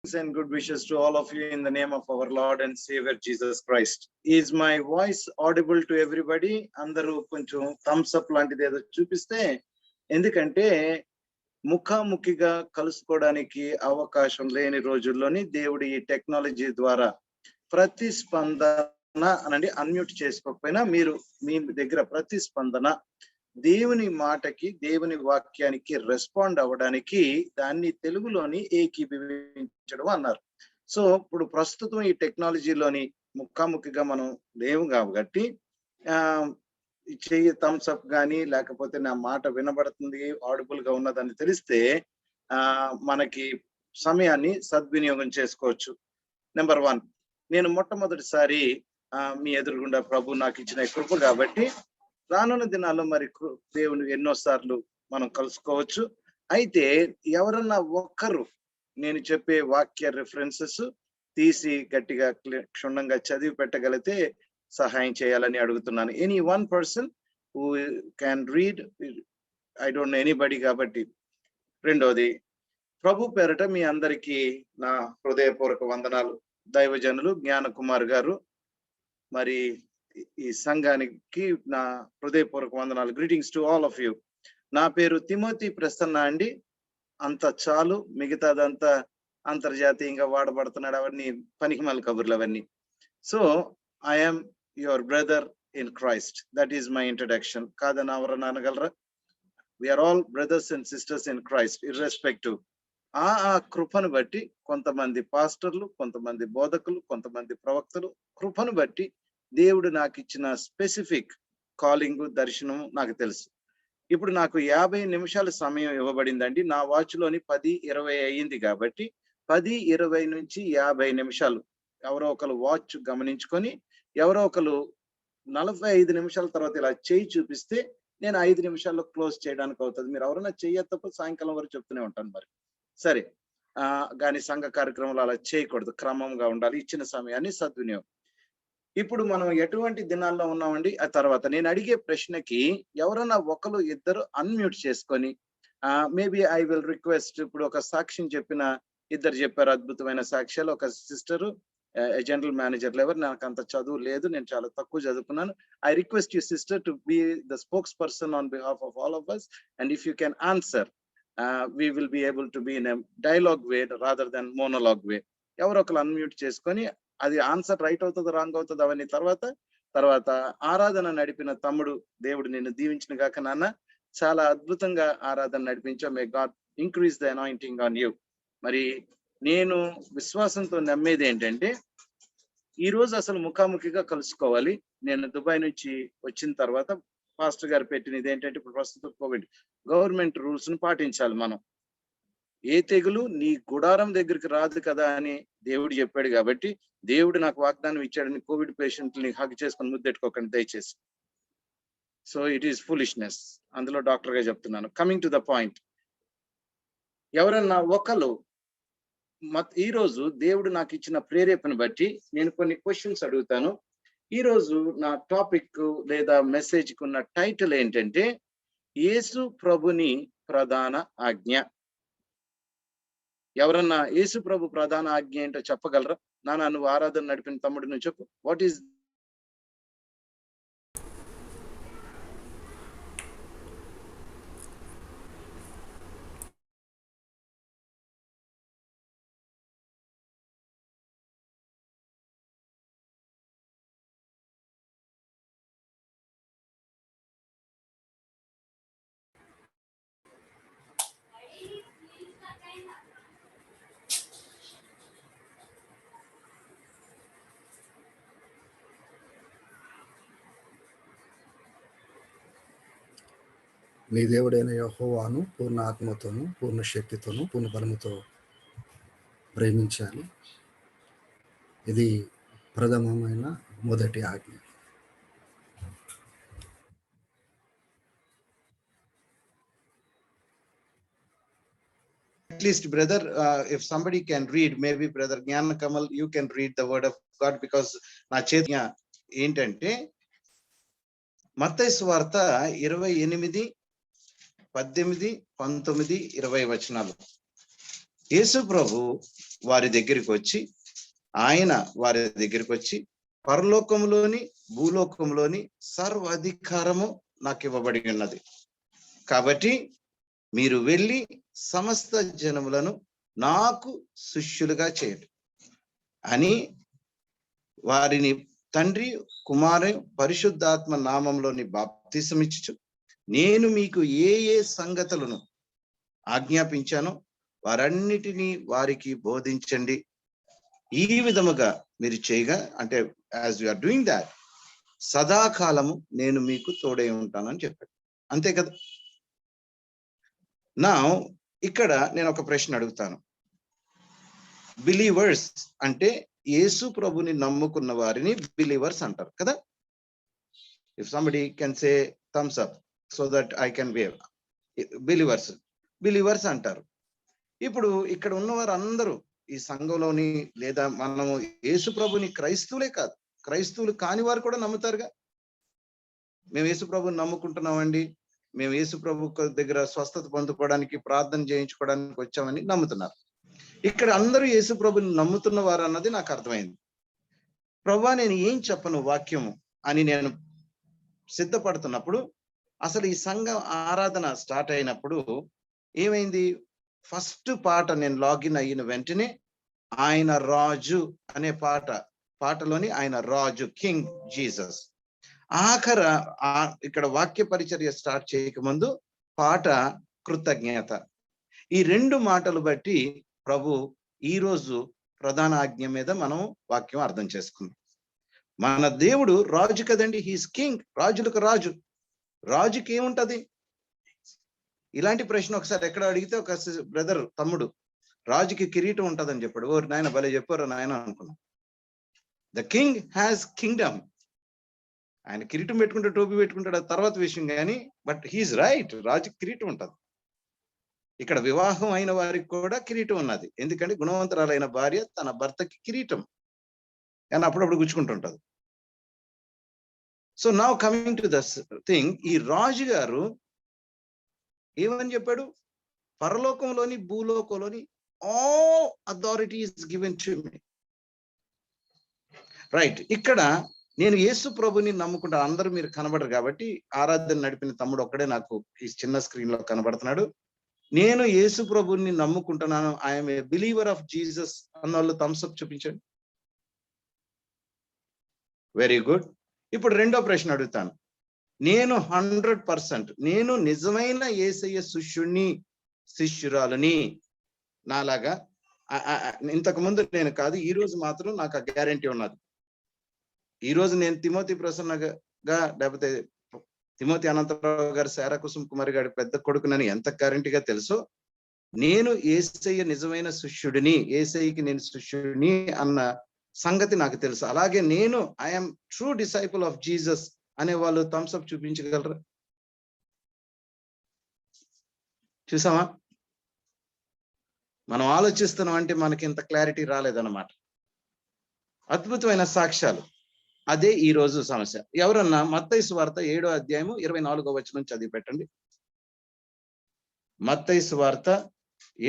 And good wishes to all of you in the name of our Lord and Savior Jesus Christ. Is my voice audible to everybody? Andaru koncham thumbs up లాంటిది ఏదో చూపిస్తే, ఎందుకంటే ముఖాముఖిగా కలుసుకోవడానికి అవకాశం లేని రోజుల్లోని దేవుడు ఈ టెక్నాలజీ ద్వారా ప్రతిస్పందన అనండి, అన్మ్యూట్ చేసుకోకపోయినా మీరు మీ దగ్గర ప్రతిస్పందన దేవుని మాటకి, దేవుని వాక్యానికి రెస్పాండ్ అవ్వడానికి దాన్ని తెలుగులోని ఏకీభవించడం అన్నారు. సో ఇప్పుడు ప్రస్తుతం ఈ టెక్నాలజీలోని ముఖాముఖిగా మనం లేవు కాబట్టి చెయ్యి థమ్స్ అప్ కానీ, లేకపోతే నా మాట వినబడుతుంది, ఆడిబుల్ గా ఉన్నదని తెలిస్తే మనకి సమయాన్ని సద్వినియోగం చేసుకోవచ్చు. నెంబర్ 1, నేను మొట్టమొదటిసారి మీ ఎదురుగుండా ప్రభు నాకు ఇచ్చిన కృప కాబట్టి రానున్న దినాల్లో మరి దేవుని ఎన్నోసార్లు మనం కలుసుకోవచ్చు. అయితే ఎవరన్నా ఒక్కరు నేను చెప్పే వాక్య రిఫరెన్సెస్ తీసి గట్టిగా క్షుణ్ణంగా చదివి పెట్టగలిగితే సహాయం చేయాలని అడుగుతున్నాను. Any one person who can read, I don't know anybody. కాబట్టి రెండోది, ప్రభు పేరట మీ అందరికీ నా హృదయపూర్వక వందనాలు. దైవజనులు జ్ఞాన కుమార్ గారు, మరి ఈ సంఘానికి నా హృదయపూర్వక వందనాలు. Greetings to all of you. నా పేరు తిమోతి ప్రసన్న అండి. అంత చాలు, మిగతాదంతా అంతర్జాతీయంగా వాడబడుతున్నాడు, అవన్నీ పనికిమాల కబుర్లు అవన్నీ. So I'm your brother in Christ. That is my introduction. కాదని ఎవరన్నా అనగలరా? We are all brothers and sisters in Christ, irrespective. ఆ కృపను బట్టి కొంతమంది పాస్టర్లు, కొంతమంది బోధకులు, కొంతమంది ప్రవక్తలు, కృపను బట్టి దేవుడు నాకు ఇచ్చిన స్పెసిఫిక్ కాలింగ్, దర్శనం నాకు తెలుసు. ఇప్పుడు నాకు 50 నిమిషాల సమయం ఇవ్వబడిందండి. నా వాచ్లోని 10:20 అయ్యింది కాబట్టి 10:20 నుంచి 50 నిమిషాలు ఎవరో ఒకరు వాచ్ గమనించుకొని, ఎవరో ఒకరు 45 నిమిషాల తర్వాత ఇలా చేయి చూపిస్తే నేను 5 నిమిషాల్లో క్లోజ్ చేయడానికి అవుతుంది. మీరు ఎవరైనా చెయ్యొద్దప్పుడు సాయంకాలం వరకు చెప్తూనే ఉంటాను. మరి సరే, కానీ సంఘ కార్యక్రమాలు అలా చేయకూడదు, క్రమంగా ఉండాలి. ఇచ్చిన సమయాన్ని సద్వినియోగం. ఇప్పుడు మనం ఎటువంటి దినాల్లో ఉన్నామండి? ఆ తర్వాత నేను అడిగే ప్రశ్నకి ఎవరన్నా ఒకరు ఇద్దరు అన్మ్యూట్ చేసుకొని, మేబీ ఐ విల్ రిక్వెస్ట్, ఇప్పుడు ఒక సాక్ష్యం చెప్పిన ఇద్దరు చెప్పారు అద్భుతమైన సాక్ష్యాలు. ఒక సిస్టరు జనరల్ మేనేజర్ లెవెల్, నాకు అంత చదువు లేదు, నేను చాలా తక్కువ చదువుకున్నాను. I request you sister to be the spokes person on behalf of all of us, and if you can answer we will be able to be in a dialogue way rather than monologue way. ఎవరో ఒకరు unmute చేసుకొని, అది answer right అవుతుందో wrong అవుతుందో అవన్నీ తర్వాత ఆరాధన నడిపిన తమ్ముడు, దేవుడు నిన్ను దీవించిన గాక నాన్న. చాలా అద్భుతంగా ఆరాధన నడిపించావు. May God increase the anointing on you. మరి నేను విశ్వాసంతో నమ్మేది ఏంటంటే, ఈ రోజు అసలు ముఖాముఖిగా కలుసుకోవాలి. నేను దుబాయ్ నుంచి వచ్చిన తర్వాత పాస్టర్ గారు పెట్టినది ఏంటంటే, ఇప్పుడు ప్రస్తుతం కోవిడ్, గవర్నమెంట్ రూల్స్ ను పాటించాలి. మనం ఏ తెగులు నీ గుడారం దగ్గరికి రాదు కదా అని దేవుడు చెప్పాడు. కాబట్టి దేవుడు నాకు వాగ్దానం ఇచ్చాడని కోవిడ్ పేషెంట్ని హగ్ చేసుకొని ముద్దెట్టుకోకండి దయచేసి. So it is foolishness. అందులో డాక్టర్ గా చెప్తున్నాను. కమింగ్ టు ద పాయింట్, ఎవరన్నా ఒకరు ఈ రోజు దేవుడు నాకు ఇచ్చిన ప్రేరేపణ బట్టి నేను కొన్ని క్వశ్చన్స్ అడుగుతాను. ఈ రోజు నా టాపిక్ లేదా మెసేజ్ కు ఉన్న టైటిల్ ఏంటంటే, యేసు ప్రభుని ప్రధాన ఆజ్ఞ. ఎవరన్నా యేసు ప్రభు ప్రధాన ఆజ్ఞ ఏంటో చెప్పగలరా? నాన్న, నువ్వు ఆరాధన నడిపిన తమ్ముడు, నువ్వు చెప్పు. వాట్ ఈస్ నీ దేవుడైన యెహోవాను పూర్ణ ఆత్మతోను, పూర్ణ శక్తితోను, పూర్ణ బలముతో ప్రేమించాలి. ఇది ప్రథమమైన మొదటి ఆజ్ఞ. at least brother, if somebody can read, maybe brother Gnana Kamal, you can read the word of God, because నా చేతి ఏంటంటే మత్తయి సువార్త 28, 18, 19, 20 వచనాలు. యేసు ప్రభు వారి దగ్గరికి వచ్చి పరలోకంలోని భూలోకంలోని సర్వాధికారము నాకు ఇవ్వబడి ఉన్నది, కాబట్టి మీరు వెళ్ళి సమస్త జనములను నాకు శిష్యులుగా చేయండి అని వారిని తండ్రి కుమారు పరిశుద్ధాత్మ నామంలోని బాప్తిసం ఇచ్చుచు నేను మీకు ఏ ఏ సంగతులను ఆజ్ఞాపించానో వారన్నిటినీ వారికి బోధించండి. ఈ విధముగా మీరు చేయగా, అంటే as you are doing that, సదాకాలము నేను మీకు తోడై ఉంటానని చెప్పాడు. అంతే కదా. నా ఇక్కడ నేను ఒక ప్రశ్న అడుగుతాను. బిలీవర్స్ అంటే యేసు ప్రభుని నమ్ముకున్న వారిని బిలీవర్స్ అంటారు కదా. If somebody can say thumbs up so that I can wave. Believers అంటారు. ఇప్పుడు ఇక్కడ ఉన్నవారు అందరూ ఈ సంఘంలోని, లేదా మనము యేసు ప్రభుని క్రైస్తవులే కాదు, క్రైస్తవులు కాని వారు కూడా నమ్ముతారుగా. మేము యేసు ప్రభుని నమ్ముకుంటున్నామండి, మేము యేసు ప్రభు దగ్గర స్వస్థత పొందుకోవడానికి ప్రార్థన చేయించుకోవడానికి వచ్చామని నమ్ముతున్నారు. ఇక్కడ అందరూ యేసు ప్రభుని నమ్ముతున్న వారు అన్నది నాకు అర్థమైంది. ప్రభువా నేను ఏం చెప్పను వాక్యము అని నేను సిద్ధపడుతున్నప్పుడు, అసలు ఈ సంఘ ఆరాధన స్టార్ట్ అయినప్పుడు ఏమైంది? ఫస్ట్ పాట నేను లాగిన్ అయిన వెంటనే ఆయన రాజు అనే పాటలోని ఆయన రాజు, కింగ్ జీసస్. ఇక్కడ వాక్య పరిచర్య స్టార్ట్ చేయకముందు పాట కృతజ్ఞత. ఈ రెండు మాటలు బట్టి ప్రభు ఈరోజు ప్రధాన ఆజ్ఞ మీద మనం వాక్యం అర్థం చేసుకుందాం. మన దేవుడు రాజు కదండి, హీస్ కింగ్, రాజులకు రాజు. రాజుకి ఏముంటది? ఇలాంటి ప్రశ్న ఒకసారి ఎక్కడ అడిగితే ఒక బ్రదర్, తమ్ముడు, రాజుకి కిరీటం ఉంటదని చెప్పాడు. ఓ నాయన భలే చెప్పారు నాయన అనుకున్నాం. The king has Kingdom. ఆయన కిరీటం పెట్టుకుంటే టోపీ పెట్టుకుంటాడు, అది తర్వాత విషయం కానీ, బట్ హీఈస్ రైట్, రాజుకి కిరీటం ఉంటది. ఇక్కడ వివాహం అయిన వారికి కూడా కిరీటం ఉన్నది. ఎందుకంటే గుణవంతురాలైన భార్య తన భర్తకి కిరీటం కానీ అప్పుడప్పుడు గుచ్చుకుంటుంటది. So now coming to this thing, ఈ రాజు గారు ఏమని చెప్పాడు? పరలోకంలోని భూలోకంలోని all authority is given to me. Right. ఇక్కడ నేను యేసు ప్రభుని నమ్ముకుంటా. అందరూ మీరు కనబడరు కాబట్టి ఆరాధన నడిపిన తమ్ముడు ఒక్కడే నాకు ఈ చిన్న స్క్రీన్ లో కనబడుతున్నాడు. నేను యేసు ప్రభుని నమ్ముకుంటున్నాను, I'm a believer of Jesus అన్న వాళ్ళు థమ్స్ అప్ చూపించండి. Very good. ఇప్పుడు రెండో ప్రశ్న అడుగుతాను. నేను 100% నేను నిజమైన యేసయ్య శిష్యురాలని, నాలాగా ఇంతకు ముందు నేను కాదు, ఈ రోజు మాత్రం నాకు ఆ గ్యారంటీ ఉన్నది. ఈ రోజు నేను తిమోతి ప్రసన్నగా, లేకపోతే తిమోతి అనంతరావు గారు, శారా కుసుమ్ కుమార్ గారి పెద్ద కొడుకునని ఎంత గ్యారంటీగా తెలుసో, నేను యేసయ్య నిజమైన శిష్యుడిని, యేసయ్యకి నేను శిష్యుడిని అన్న సంగతి నాకు తెలుసు. అలాగే నేను I'm true disciple of Jesus అనే వాళ్ళు థమ్స్ అప్ చూపించగలరా? చూసామా? మనం ఆలోచిస్తున్నాం అంటే మనకి ఇంత క్లారిటీ రాలేదన్నమాట. అద్భుతమైన సాక్ష్యాలు. అదే ఈ రోజు సమస్య. ఎవరన్నా మత్తయి సువార్త 7వ అధ్యాయము 24వ వచనం చదివి పెట్టండి. మత్తయి సువార్త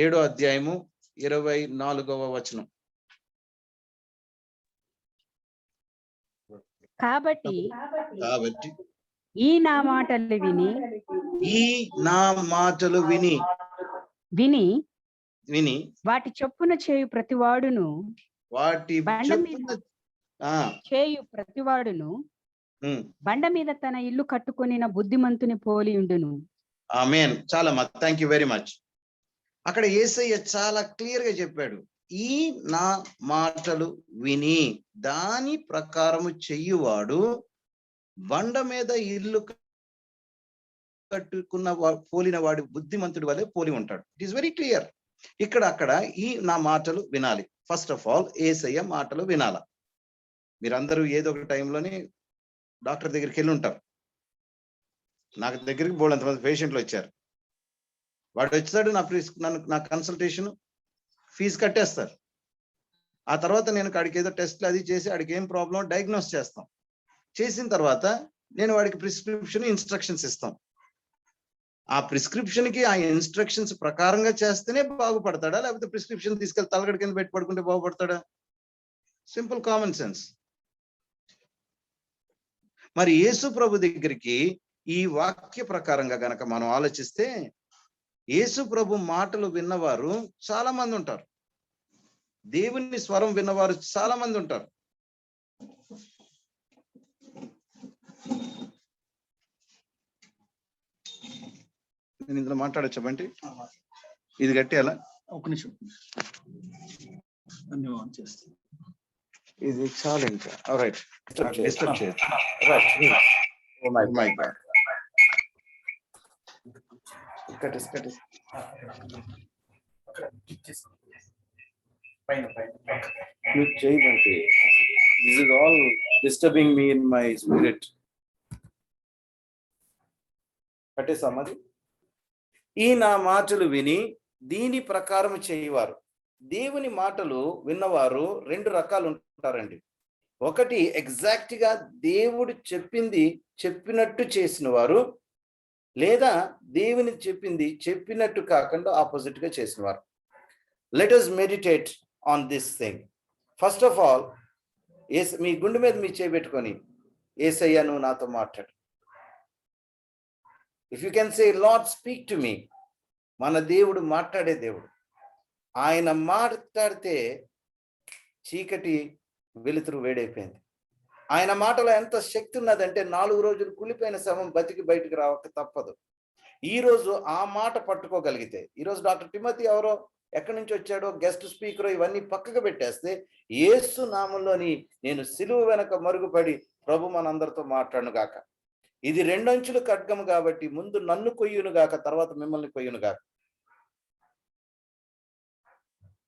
7వ అధ్యాయము 24వ వచనం. కాబట్టి ఈ నా మాటలు విని వాటి చొప్పున చేయు ప్రతివాడును బండ మీద తన ఇల్లు కట్టుకొనిన బుద్ధిమంతుని పోలి ఉండును. ఆమేన్. చాలా థ్యాంక్ యూ వెరీ మచ్. అక్కడ యేసయ్య చాలా క్లియర్ గా చెప్పాడు, ఈ నా మాటలు విని దాని ప్రకారము చెయ్యువాడు బండ మీద ఇల్లు కట్టుకున్న పోలిన వాడి బుద్ధిమంతుడి వల్లే పోలి ఉంటాడు. It is very clear. అక్కడ ఈ నా మాటలు వినాలి. ఫస్ట్ ఆఫ్ ఆల్ యేసయ్య మాటలు వినాల. మీరందరూ ఏదో ఒక టైంలోనే డాక్టర్ దగ్గరికి వెళ్ళి ఉంటారు. నాకు దగ్గరికి బోల్డంతమంది పేషెంట్లు వచ్చారు. వాడు వచ్చాడు, నా కన్సల్టేషన్ ఫీజు కట్టేస్తారు. ఆ తర్వాత నేను వాడికి ఏదో టెస్ట్లు అది చేసి వాడికి ఏం ప్రాబ్లం డయాగ్నోస్ చేస్తాం. చేసిన తర్వాత నేను వాడికి ప్రిస్క్రిప్షన్, ఇన్స్ట్రక్షన్స్ ఇస్తాం. ఆ ప్రిస్క్రిప్షన్ కి ఆ ఇన్స్ట్రక్షన్స్ ప్రకారంగా చేస్తేనే బాగుపడతాడా, లేకపోతే ప్రిస్క్రిప్షన్ తీసుకెళ్లి తలగడ కింద పెట్టి పడుకుంటే బాగుపడతాడా? Simple common sense. మరి యేసు ప్రభు దగ్గరికి ఈ వాక్య ప్రకారంగా గనక మనం ఆలోచిస్తే, యేసు ప్రభు మాటలు విన్నవారు చాలా మంది ఉంటారు. దేవుని స్వరం విన్నవారు చాలా మంది ఉంటారు. నేను ఇందులో మాట్లాడచ్చా బంటి? ఇది కట్టేయాలా? ఒక నిమిషం ధన్యవాదాలు చేస్తాను. ఇది చాలు ఇంకా. రైట్, డిస్టర్బ్ చేయొచ్చు. Oh my my God. God. నువ్వు చేయమంటే this is all disturbing me in my spirit. కట్టేసామది. ఈ నా మాటలు విని దీని ప్రకారం చేయవారు. దేవుని మాటలు విన్నవారు రెండు రకాలు ఉంటారండి. ఒకటి ఎగ్జాక్ట్ గా దేవుడు చెప్పింది చెప్పినట్టు చేసిన వారు, లేదా దేవుని చెప్పింది చెప్పినట్టు కాకుండా ఆపోజిట్ గా చేసిన వారు. Let us meditate on this thing. First of all, మీ గుండె మీద మీ చేయబెట్టుకొని, యేసయ్య నువ్వు నాతో మాట్లాడు. If you can say Lord speak to me. మన దేవుడు మాట్లాడే దేవుడు. ఆయన మాట్లాడితే చీకటి వెలుతురు వేడైపోయింది. ఆయన మాటలో ఎంత శక్తి ఉన్నదంటే 4 రోజులు కులిపోయిన శవం బతికి బయటికి రావక తప్పదు. ఈ రోజు ఆ మాట పట్టుకోగలిగితే, ఈరోజు డాక్టర్ టిమోతి ఎవరో ఎక్కడి నుంచి వచ్చాడో, గెస్ట్ స్పీకర్, ఇవన్నీ పక్కకు పెట్టేస్తే, యేసు నామంలోని నేను సిలువ వెనక మరుగుపడి ప్రభు మనందరితో మాట్లాడును గాక. ఇది 2 అంచులు ఖడ్గము కాబట్టి ముందు నన్ను కొయ్యును గాక, తర్వాత మిమ్మల్ని కొయ్యును గాక.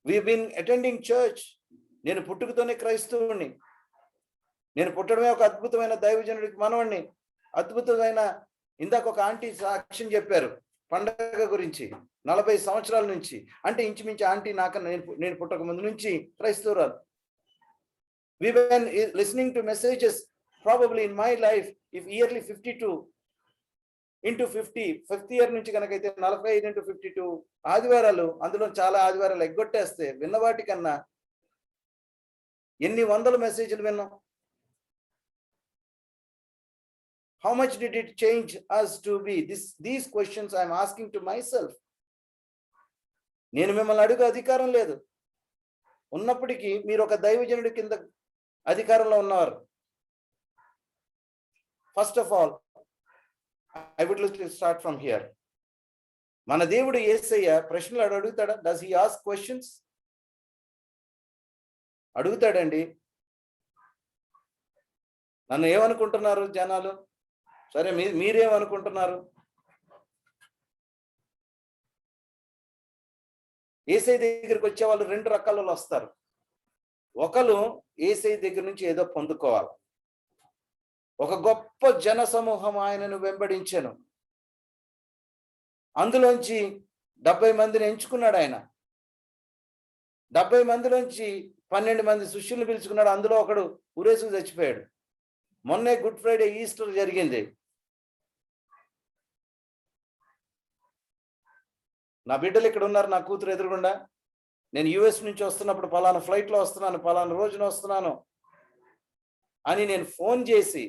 We've been attending church. నేను పుట్టుకతోనే క్రైస్తవుని. నేను పుట్టడమే ఒక అద్భుతమైన దైవజనుడికి మనవణ్ణి. అద్భుతమైన, ఇందాక ఒక ఆంటీ సాక్ష్యం చెప్పారు పండగ గురించి. 40 సంవత్సరాల నుంచి, అంటే ఇంచుమించు ఆంటీ నాకన్నా నేను పుట్టక ముందు నుంచి క్రైస్తవురాలు. We been listening to messages probably in my life, if yearly 52 into 50, 5th year నుంచి కనుకైతే 45 into 52 ఆదివారాలు, అందులో చాలా ఆదివారాలు ఎగ్గొట్టేస్తే విన్నవాటి కన్నా ఎన్ని వందల మెసేజ్లు విన్నాం. How much did it change us to be? These questions I am asking to myself. నేను మిమ్మల్ని అడుగు అధికారం లేదు. ఉన్నప్పటికీ మీరు ఒక దైవజనుడి కింద అధికారంలో ఉన్నవారు. First of all, I would like to start from here. మన దేవుడు యేసయ్య ప్రశ్నలు అడుగుతాడా? Does he ask questions? అడుగుతాడండి. నన్ను ఏమనుకుంటున్నారు జనాలు? సరే, మీరేమనుకుంటున్నారు? యేసయ్య దగ్గరికి వచ్చే వాళ్ళు 2 రకాలలో వస్తారు. ఒకరు యేసయ్య దగ్గర నుంచి ఏదో పొందుకోవాలి. ఒక గొప్ప జన సమూహం ఆయనను వెంబడించెను. అందులోంచి 70 మందిని ఎంచుకున్నాడు ఆయన. 70 మందిలోంచి 12 మంది శిష్యుల్ని పిలుచుకున్నాడు. అందులో ఒకడు ఊరేసుకు చచ్చిపోయాడు. మొన్నే గుడ్ ఫ్రైడే, ఈస్టర్ జరిగింది. నా బిడ్డలు ఇక్కడ ఉన్నారు, నా కూతురు ఎదురుగుండా. నేను యుఎస్ నుంచి వస్తున్నప్పుడు పలానా ఫ్లైట్లో వస్తున్నాను, పలానా రోజున వస్తున్నాను అని నేను ఫోన్ చేసి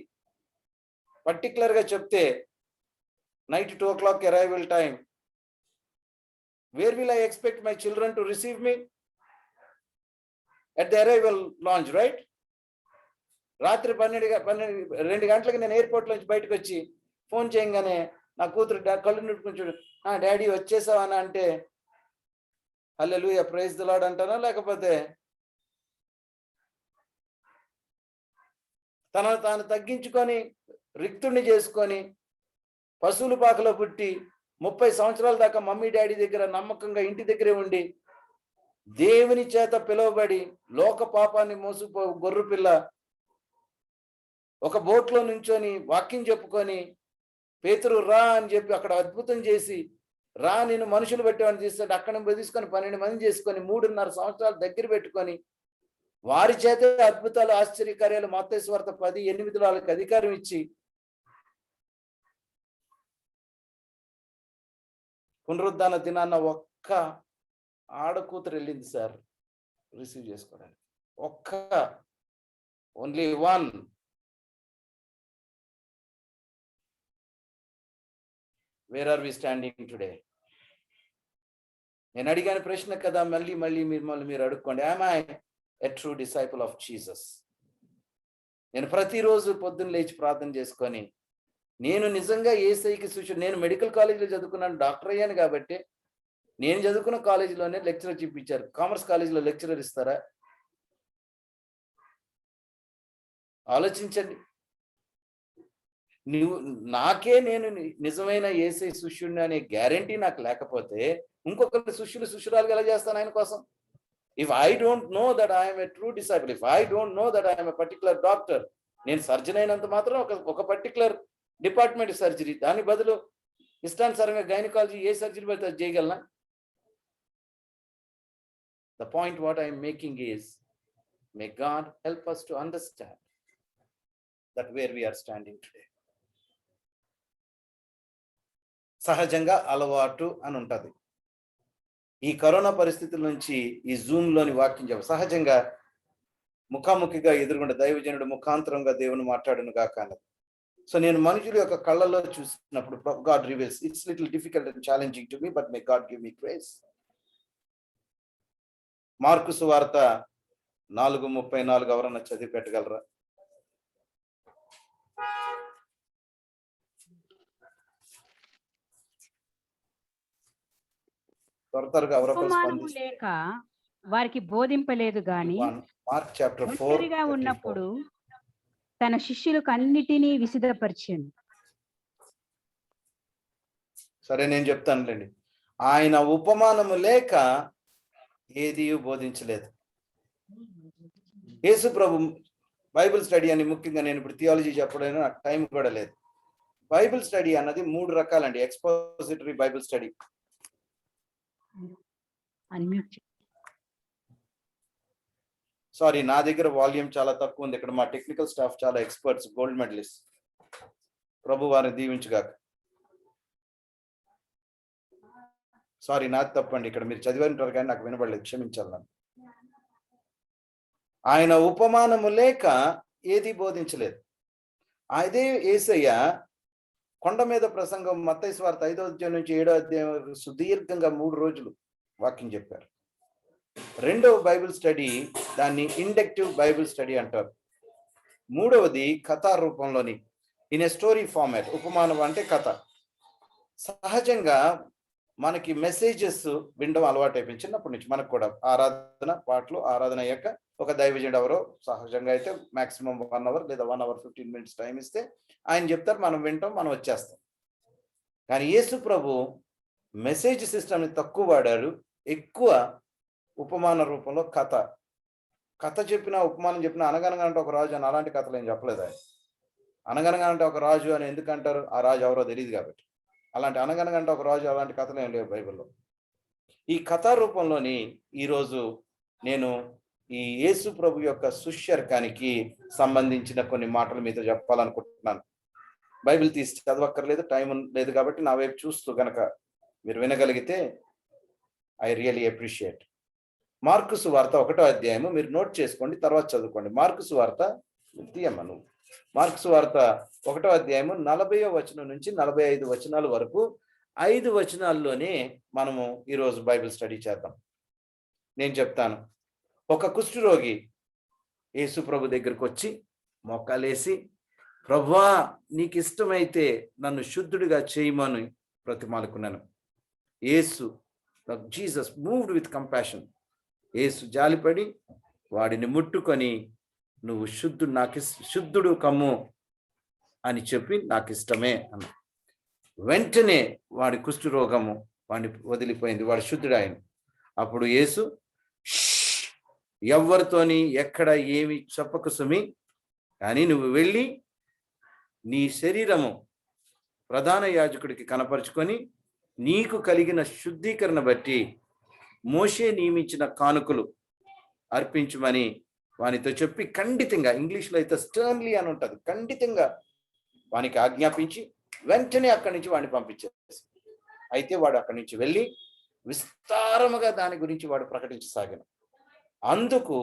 పర్టికులర్గా చెప్తే, night 2 o'clock arrival time, where will I expect my children to receive me? at the arrival launch, right? రాత్రి 2 గంటలకి నేను ఎయిర్పోర్ట్ నుంచి బయటకు వచ్చి ఫోన్ చేయగానే నా కూతురు కళ్ళు నింపుకొని, డాడీ వచ్చేసావా అని అంటే, హల్లెలూయా, ప్రైజ్ ది లార్డ్ అంటానా, లేకపోతే తనను తాను తగ్గించుకొని రిక్తుడిని చేసుకొని పశువుల పాకలో పుట్టి 30 సంవత్సరాల దాకా మమ్మీ డాడీ దగ్గర నమ్మకంగా ఇంటి దగ్గరే ఉండి దేవుని చేత పిలువబడి లోక పాపాన్ని మోసుకుపో గొర్రె పిల్ల ఒక బోట్లో నుంచొని వాక్యం చెప్పుకొని, పేతురు రా అని చెప్పి అక్కడ అద్భుతం చేసి, రా నేను మనుషులు పెట్టేవాడిని తీస్తాడు, అక్కడ తీసుకొని 12 మంది చేసుకొని 3.5 సంవత్సరాలు దగ్గర పెట్టుకొని వారి చేతే అద్భుతాలు ఆశ్చర్యకార్యాలు మత్తయి సువార్త 10:8 వాళ్ళకి అధికారం ఇచ్చి పునరుద్ధాన దినాన్న ఒక్క ఆడకూతురు వెళ్ళింది సార్ రిసీవ్ చేసుకోవడానికి. Only one. Where are we standing today? నేను అడిగాను ప్రశ్న కదా, మళ్ళీ మీరు అడుక్కోండి. Am I a true disciple of Jesus? నేను ప్రతిరోజు పొద్దున్న లేచి ప్రార్థన చేసుకొని నేను నిజంగా యేసయ్యకి శిష్యుడు. నేను మెడికల్ కాలేజీలో చదువుకున్నాను, డాక్టర్ అయ్యాను కాబట్టి నేను చదువుకున్న కాలేజీలోనే లెక్చరర్ చూపించారు. కామర్స్ కాలేజీలో లెక్చరర్ ఇస్తారా? ఆలోచించండి. నేను నిజమైన యేసయ్య శిష్యుడిని అనే గ్యారంటీ నాకు లేకపోతే ఇంకొకరి శిష్యురాలుగా ఎలా చేస్తాను ఆయన కోసం? If I don't know that I am a true disciple, if I don't know that I am a particular doctor, నేను సర్జన్ అయినంత మాత్రం ఒక పర్టికులర్ డిపార్ట్మెంట్ సర్జరీ, దాని బదులు ఇష్టానుసారంగా గైనకాలజీ ఏ సర్జరీ పడితే అది చేయగలనా? The point what I am making is, may God help us to understand that where we are standing today. సహజంగా అలవాటు అని ఉంటది. ఈ కరోనా పరిస్థితుల నుంచి ఈ జూమ్ లోని వాక్యం చెప్ప సహజంగా ముఖాముఖిగా ఎదురుగుండా దైవజనుడు ముఖాంతరంగా దేవుని మాట్లాడును గాక అన్నది. సో నేను మనుషుల యొక్క కళ్ళలో చూసినప్పుడు God reveals. It's little difficult and challenging to me, but may God give me grace. Mark సువార్త 4:34 ఎవరన్నా చదివి పెట్టగలరా? త్వరగా ఉపమానము లేక వారికి బోధింపలేదు గాని మార్క్ చాప్టర్ 4 ఒంటరిగా ఉన్నప్పుడు తన శిష్యులకు అన్నిటినీ విశదపరిచాను. సరే నేను చెప్తానులేండి. ఆయన ఉపమానము లేక ఏది బోధించలేదు. యేసు ప్రభు బైబిల్ స్టడీ అని, ముఖ్యంగా నేను ఇప్పుడు థియాలజీ చెప్పడం నాకు టైం కూడా లేదు. బైబిల్ స్టడీ అన్నది 3 రకాలండి. Expository Bible study. సారీ, నా దగ్గర వాల్యూమ్ చాలా తక్కువ ఉంది. ఇక్కడ మా టెక్నికల్ స్టాఫ్ చాలా ఎక్స్పర్ట్స్, గోల్డ్ మెడలిస్ట్. ప్రభు వారిని దీవించుగాక. సారీ, నాది తప్పండి. ఇక్కడ మీరు చదివారు కానీ నాకు వినబడలేదు, క్షమించాలి నన్ను. ఆయన ఉపమానము లేక ఏది బోధించలేదు. అదే యేసయ్య కొండ మీద ప్రసంగం మత్తయి సువార్త 5వ అధ్యాయం నుంచి 7వ అధ్యాయం వరకు సుదీర్ఘంగా 3 రోజులు వాక్యం చెప్పారు. రెండవ బైబిల్ స్టడీ దాన్ని ఇండక్టివ్ బైబిల్ స్టడీ అంటారు. మూడవది కథా రూపంలోని, ఇన్ ఏ స్టోరీ ఫార్మాట్. ఉపమానం అంటే కథ. సహజంగా మనకి మెసేజెస్ వినడం అలవాటు అయిపోయింది చిన్నప్పటి నుంచి. మనకు కూడా ఆరాధన పాటలు, ఆరాధన అయ్యాక ఒక దైవజనుడు ఎవరో సహజంగా అయితే మాక్సిమం 1 అవర్ లేదా 1 అవర్ 15 మినిట్స్ టైం ఇస్తే ఆయన చెప్తారు, మనం వింటాం, మనం వచ్చేస్తాం. కానీ యేసు ప్రభు మెసేజ్ సిస్టమ్ని తక్కువ వాడారు, ఎక్కువ ఉపమాన రూపంలో కథ చెప్పిన, ఉపమానం చెప్పిన. అనగనగా అంటే ఒక రాజు అని అలాంటి కథలు ఏం చెప్పలేదు ఆయన. అనగనగా అంటే ఒక రాజు అని ఎందుకంటారు? ఆ రాజు ఎవరో తెలియదు కాబట్టి. అలాంటి అనగనగా అంటే ఒక రాజు అలాంటి కథలు ఏం లేవు బైబిల్లో. ఈ కథా రూపంలోని ఈరోజు నేను ఈ యేసు ప్రభు యొక్క సుశర్కానికి సంబంధించిన కొన్ని మాటలు మీతో చెప్పాలనుకుంటున్నాను. బైబిల్ తీసి చదవక్కర్లేదు, టైం లేదు కాబట్టి నా వైపు చూస్తూ గనక మీరు వినగలిగితే ఐ రియలీ అప్రిషియేట్. మార్కు సువార్త 1వ అధ్యాయము మీరు నోట్ చేసుకోండి, తర్వాత చదువుకోండి. మార్కు సువార్త తీయమ్మను. మార్కు సువార్త 1వ అధ్యాయము 40వ వచనం నుంచి 45 వచనాల వరకు 5 వచనాల్లోనే మనము ఈరోజు బైబిల్ స్టడీ చేద్దాం. నేను చెప్తాను. ఒక కుష్ఠరోగి యేసు ప్రభు దగ్గరకు వచ్చి మోకాలేసి, ప్రభువా నీకు ఇష్టమైతే నన్ను శుద్ధుడిగా చేయమని ప్రతిమాలుకున్నాను. యేసు, జీసస్ మూవ్డ్ విత్ కంపాషన్. యేసు జాలిపడి వాడిని ముట్టుకొని, నువ్వు శుద్ధుడు కమ్ము అని చెప్పి నాకు ఇష్టమే అన్న. వెంటనే వాడి కుష్ఠరోగము వాడిని వదిలిపోయింది, వాడు శుద్ధుడాయను. అప్పుడు యేసు, ఎవరితోని ఎక్కడ ఏమి చెప్పకు సుమి, కానీ నువ్వు వెళ్ళి నీ శరీరము ప్రధాన యాజకుడికి కనపరుచుకొని నీకు కలిగిన శుద్ధీకరణ బట్టి మోషే నియమించిన కానుకలు అర్పించమని వానితో చెప్పి ఖండితంగా, ఇంగ్లీష్లో అయితే స్టర్న్లీ అని ఉంటుంది, ఖండితంగా వానికి ఆజ్ఞాపించి వెంటనే అక్కడి నుంచి వాడిని పంపించేసి. అయితే వాడు అక్కడి నుంచి వెళ్ళి విస్తారముగా దాని గురించి వాడు ప్రకటించసాగాను. అందుకు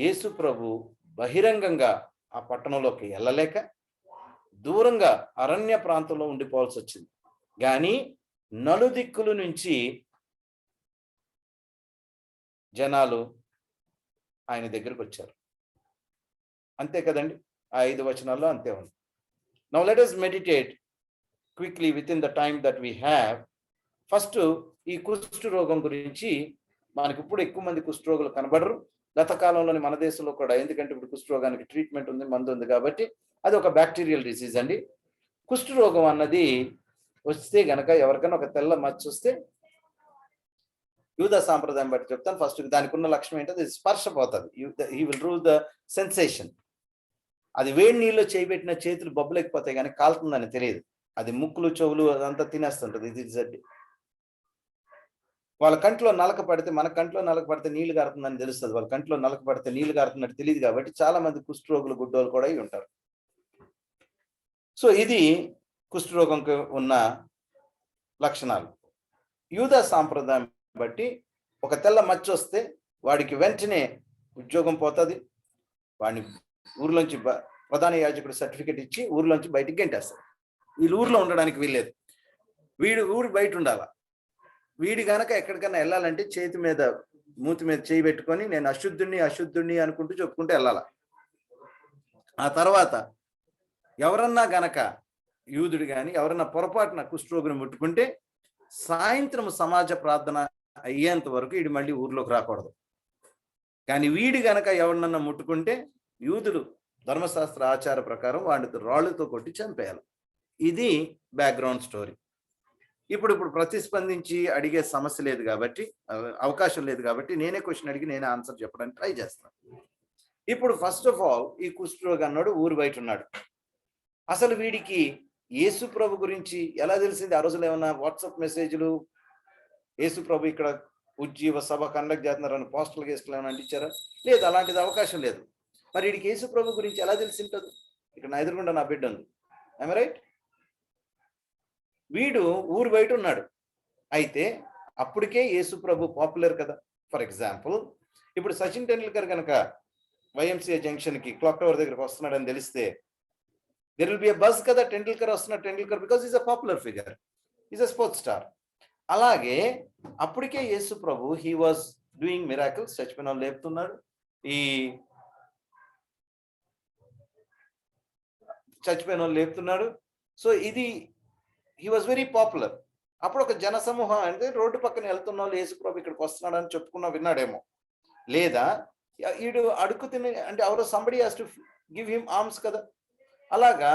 యేసు ప్రభు బహిరంగంగా ఆ పట్టణంలోకి వెళ్ళలేక దూరంగా అరణ్య ప్రాంతంలో ఉండిపోవాల్సి వచ్చింది. కానీ నలుదిక్కుల నుంచి జనాలు ఆయన దగ్గరకు వచ్చారు. అంతే కదండి, ఆ 5 వచనాల్లో అంతే ఉంది. Now let us meditate quickly within the time that we have. First ఈ కుష్టు రోగం గురించి, మనకి ఇప్పుడు ఎక్కువ మంది కుష్టు రోగులు కనబడరు. గత కాలంలోని మన దేశంలో కూడా, ఎందుకంటే ఇప్పుడు కుష్టు రోగానికి ట్రీట్మెంట్ ఉంది, మందు ఉంది కాబట్టి అది ఒక బ్యాక్టీరియల్ డిసీజ్ అండి. కుష్టు రోగం అన్నది వస్తే గనక ఎవరికైనా ఒక తెల్ల మచ్చ వస్తే, యూదా సాంప్రదాయం బట్టి చెప్తాను. ఫస్ట్ దానికి ఉన్న లక్షణం ఏంటంటే స్పర్శ పోతుంది. He will rule the sensation. అది వేడి నీళ్ళు చేయబెట్టిన చేతులు బొబ్బలేకపోతాయి కానీ కాలుతుందని తెలియదు. అది ముక్కులు చెవులు అదంతా తినేస్తుంటది. ఇది వాళ్ళ కంట్లో నలక పడితే, మన కంట్లో నలక పడితే నీళ్లు గారుతుందని తెలుస్తుంది. వాళ్ళ కంట్లో నలక పడితే నీళ్లు గారుతున్నట్టు తెలియదు. కాబట్టి చాలా మంది కుష్ఠరోగులు గుడ్డోలు కూడా అయి ఉంటారు. సో ఇది కుష్ఠరోగంకి ఉన్న లక్షణాలు. యూదా సాంప్రదాయం బట్టి ఒక తెల్ల మచ్చ వస్తే వాడికి వెంటనే ఉద్యోగం పోతుంది. వాడిని ఊర్లోంచి ప్రధాన యాజకుడు సర్టిఫికెట్ ఇచ్చి ఊర్లోంచి బయటికి గెంటేస్తారు. వీళ్ళు ఊర్లో ఉండడానికి వీల్లేదు, వీడు ఊరు బయట ఉండాల. వీడి గనక ఎక్కడికైనా వెళ్ళాలంటే చేతి మీద మూతి మీద చేయి పెట్టుకొని నేను అశుద్ధుణ్ణి అనుకుంటూ చెప్పుకుంటూ వెళ్ళాల. ఆ తర్వాత ఎవరన్నా గనక యూదుడు కానీ ఎవరన్నా పొరపాటున కుష్ఠరోగిని ముట్టుకుంటే సాయంత్రం సమాజ ప్రార్థన అయ్యేంత వరకు వీడు మళ్ళీ ఊర్లోకి రాకూడదు. కానీ వీడి గనక ఎవరినన్నా ముట్టుకుంటే యూదులు ధర్మశాస్త్ర ఆచార ప్రకారం వాడితో రాళ్ళతో కొట్టి చంపేయాలి. ఇది బ్యాక్గ్రౌండ్ స్టోరీ. ఇప్పుడు ప్రతిస్పందించి అడిగే సమస్య లేదు కాబట్టి, అవకాశం లేదు కాబట్టి నేనే క్వశ్చన్ అడిగి నేనే ఆన్సర్ చెప్పడానికి ట్రై చేస్తాను. ఇప్పుడు ఫస్ట్ ఆఫ్ ఆల్ ఈ కుష్ఠరోగి అన్నాడు ఊరు బయట ఉన్నాడు. అసలు వీడికి యేసు ప్రభు గురించి ఎలా తెలిసింది? ఆ రోజులు ఏమన్నా వాట్సాప్ మెసేజ్లు యేసు ప్రభు ఇక్కడ ఉజ్జీవ సభ కండక్ట్ చేస్తున్నారని పోస్టల్ గేస్ట్లు ఏమైనా అంటించారా? లేదు, అలాంటిది అవకాశం లేదు. మరి వీడికి యేసు ప్రభు గురించి ఎలా తెలిసి ఉంటుంది? ఇక్కడ నా ఎదురుగుండా నా బిడ్డ ఉంది, ఐఎమ్ రైట్. వీడు ఊరు బయట ఉన్నాడు. అయితే అప్పటికే యేసు ప్రభు పాపులర్ కదా. ఫర్ ఎగ్జాంపుల్, ఇప్పుడు సచిన్ టెండూల్కర్ కనుక వైఎంసీఏ జంక్షన్ కి క్లాక్ టవర్ దగ్గరకు వస్తున్నాడని తెలిస్తే there will be a buzz కదా, టెండూల్కర్ వస్తున్నాడు, Tendulkar, because is a popular figure, is a sports star. అలాగే అప్పటికే యేసు ప్రభు హీ వాజ్ డూయింగ్ మిరాకిల్స్, చచ్చిపోయిన వాళ్ళు లేపుతున్నాడు, ఈ చచ్చిపోయిన వాళ్ళు లేపుతున్నాడు. సో ఇది హీ వాజ్ వెరీ పాపులర్. అప్పుడు ఒక జన సమూహం అంటే రోడ్డు పక్కన వెళ్తున్న వాళ్ళు యేసు ప్రభు ఇక్కడికి వస్తున్నాడు అని చెప్పుకున్నా విన్నాడేమో. లేదా వీడు అడుగు తిని అంటే ఎవరో somebody has to give him arms కదా. అలాగా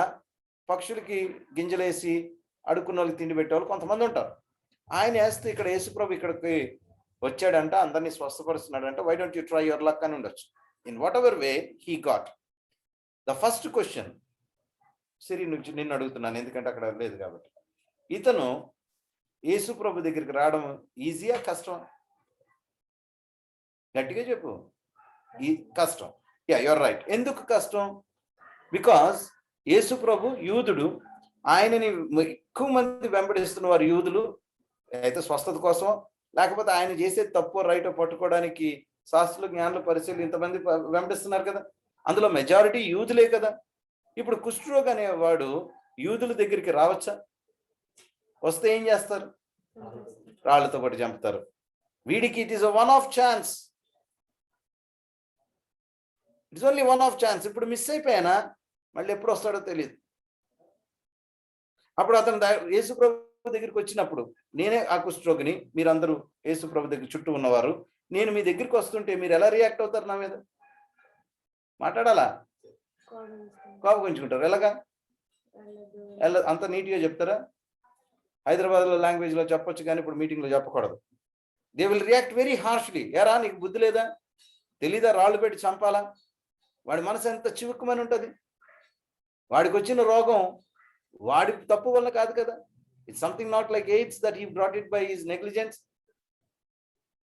పక్షులకి గింజలేసి అడుక్కున్న వాళ్ళకి తిండి పెట్టేవాళ్ళు కొంతమంది ఉంటారు. ఆయన వేస్తే ఇక్కడ యేసుప్రభు ఇక్కడికి వచ్చాడంట, అందరినీ స్వస్థపరుస్తున్నాడంట, why don't you try your luck అని ఉండొచ్చు. In whatever way he got the first question. సిరి నుంచి నిన్ను అడుగుతున్నాను, ఎందుకంటే అక్కడ లేదు కాబట్టి. ఇతను యేసుప్రభు దగ్గరికి రావడం ఈజీయా కష్టమా? గట్టిగా చెప్పు. కష్టం. Yeah, your right. ఎందుకు కష్టం? బికాస్ యేసు ప్రభు యూదుడు, ఆయనని ఎక్కువ మంది వెంబడిస్తున్న వారు యూదులు. అయితే స్వస్థత కోసం, లేకపోతే ఆయన చేసే తప్పు రైటో పట్టుకోవడానికి శాస్త్రులు, జ్ఞానులు, పరిశీలు ఇంతమంది వెంబడిస్తున్నారు కదా. అందులో మెజారిటీ యూదులే కదా. ఇప్పుడు కుష్ఠరోగి అనేవాడు యూదుల దగ్గరికి రావచ్చా? వస్తే ఏం చేస్తారు? రాళ్లతో పాటు చంపుతారు. వీడికి it is one of chance, it's only one of chance. ఇప్పుడు మిస్ అయిపోయానా, మళ్ళీ ఎప్పుడు వస్తాడో తెలియదు. అప్పుడు అతను యేసు ప్రభు దగ్గరికి వచ్చినప్పుడు, నేనే ఆ కుష్ఠరోగిని, మీరందరూ యేసు ప్రభు దగ్గర చుట్టూ ఉన్నవారు, నేను మీ దగ్గరికి వస్తుంటే మీరు ఎలా రియాక్ట్ అవుతారు? నా మీద మాట్లాడాలా? కోపగించుకుంటారు. ఎలాగా? అంత నీట్గా చెప్తారా? హైదరాబాద్లో లాంగ్వేజ్లో చెప్పొచ్చు కానీ ఇప్పుడు మీటింగ్లో చెప్పకూడదు. They will react very harshly. ఎరా నీకు బుద్ధి లేదా? తెలీదా రాళ్ళు పెట్టి చంపాలా? వాడి మనసు ఎంత చివుక్కుమని ఉంటుంది. వాడికి వచ్చిన రోగం వాడి తప్పు వల్ల కాదు కదా. It's something not like AIDS that he brought it by his negligence.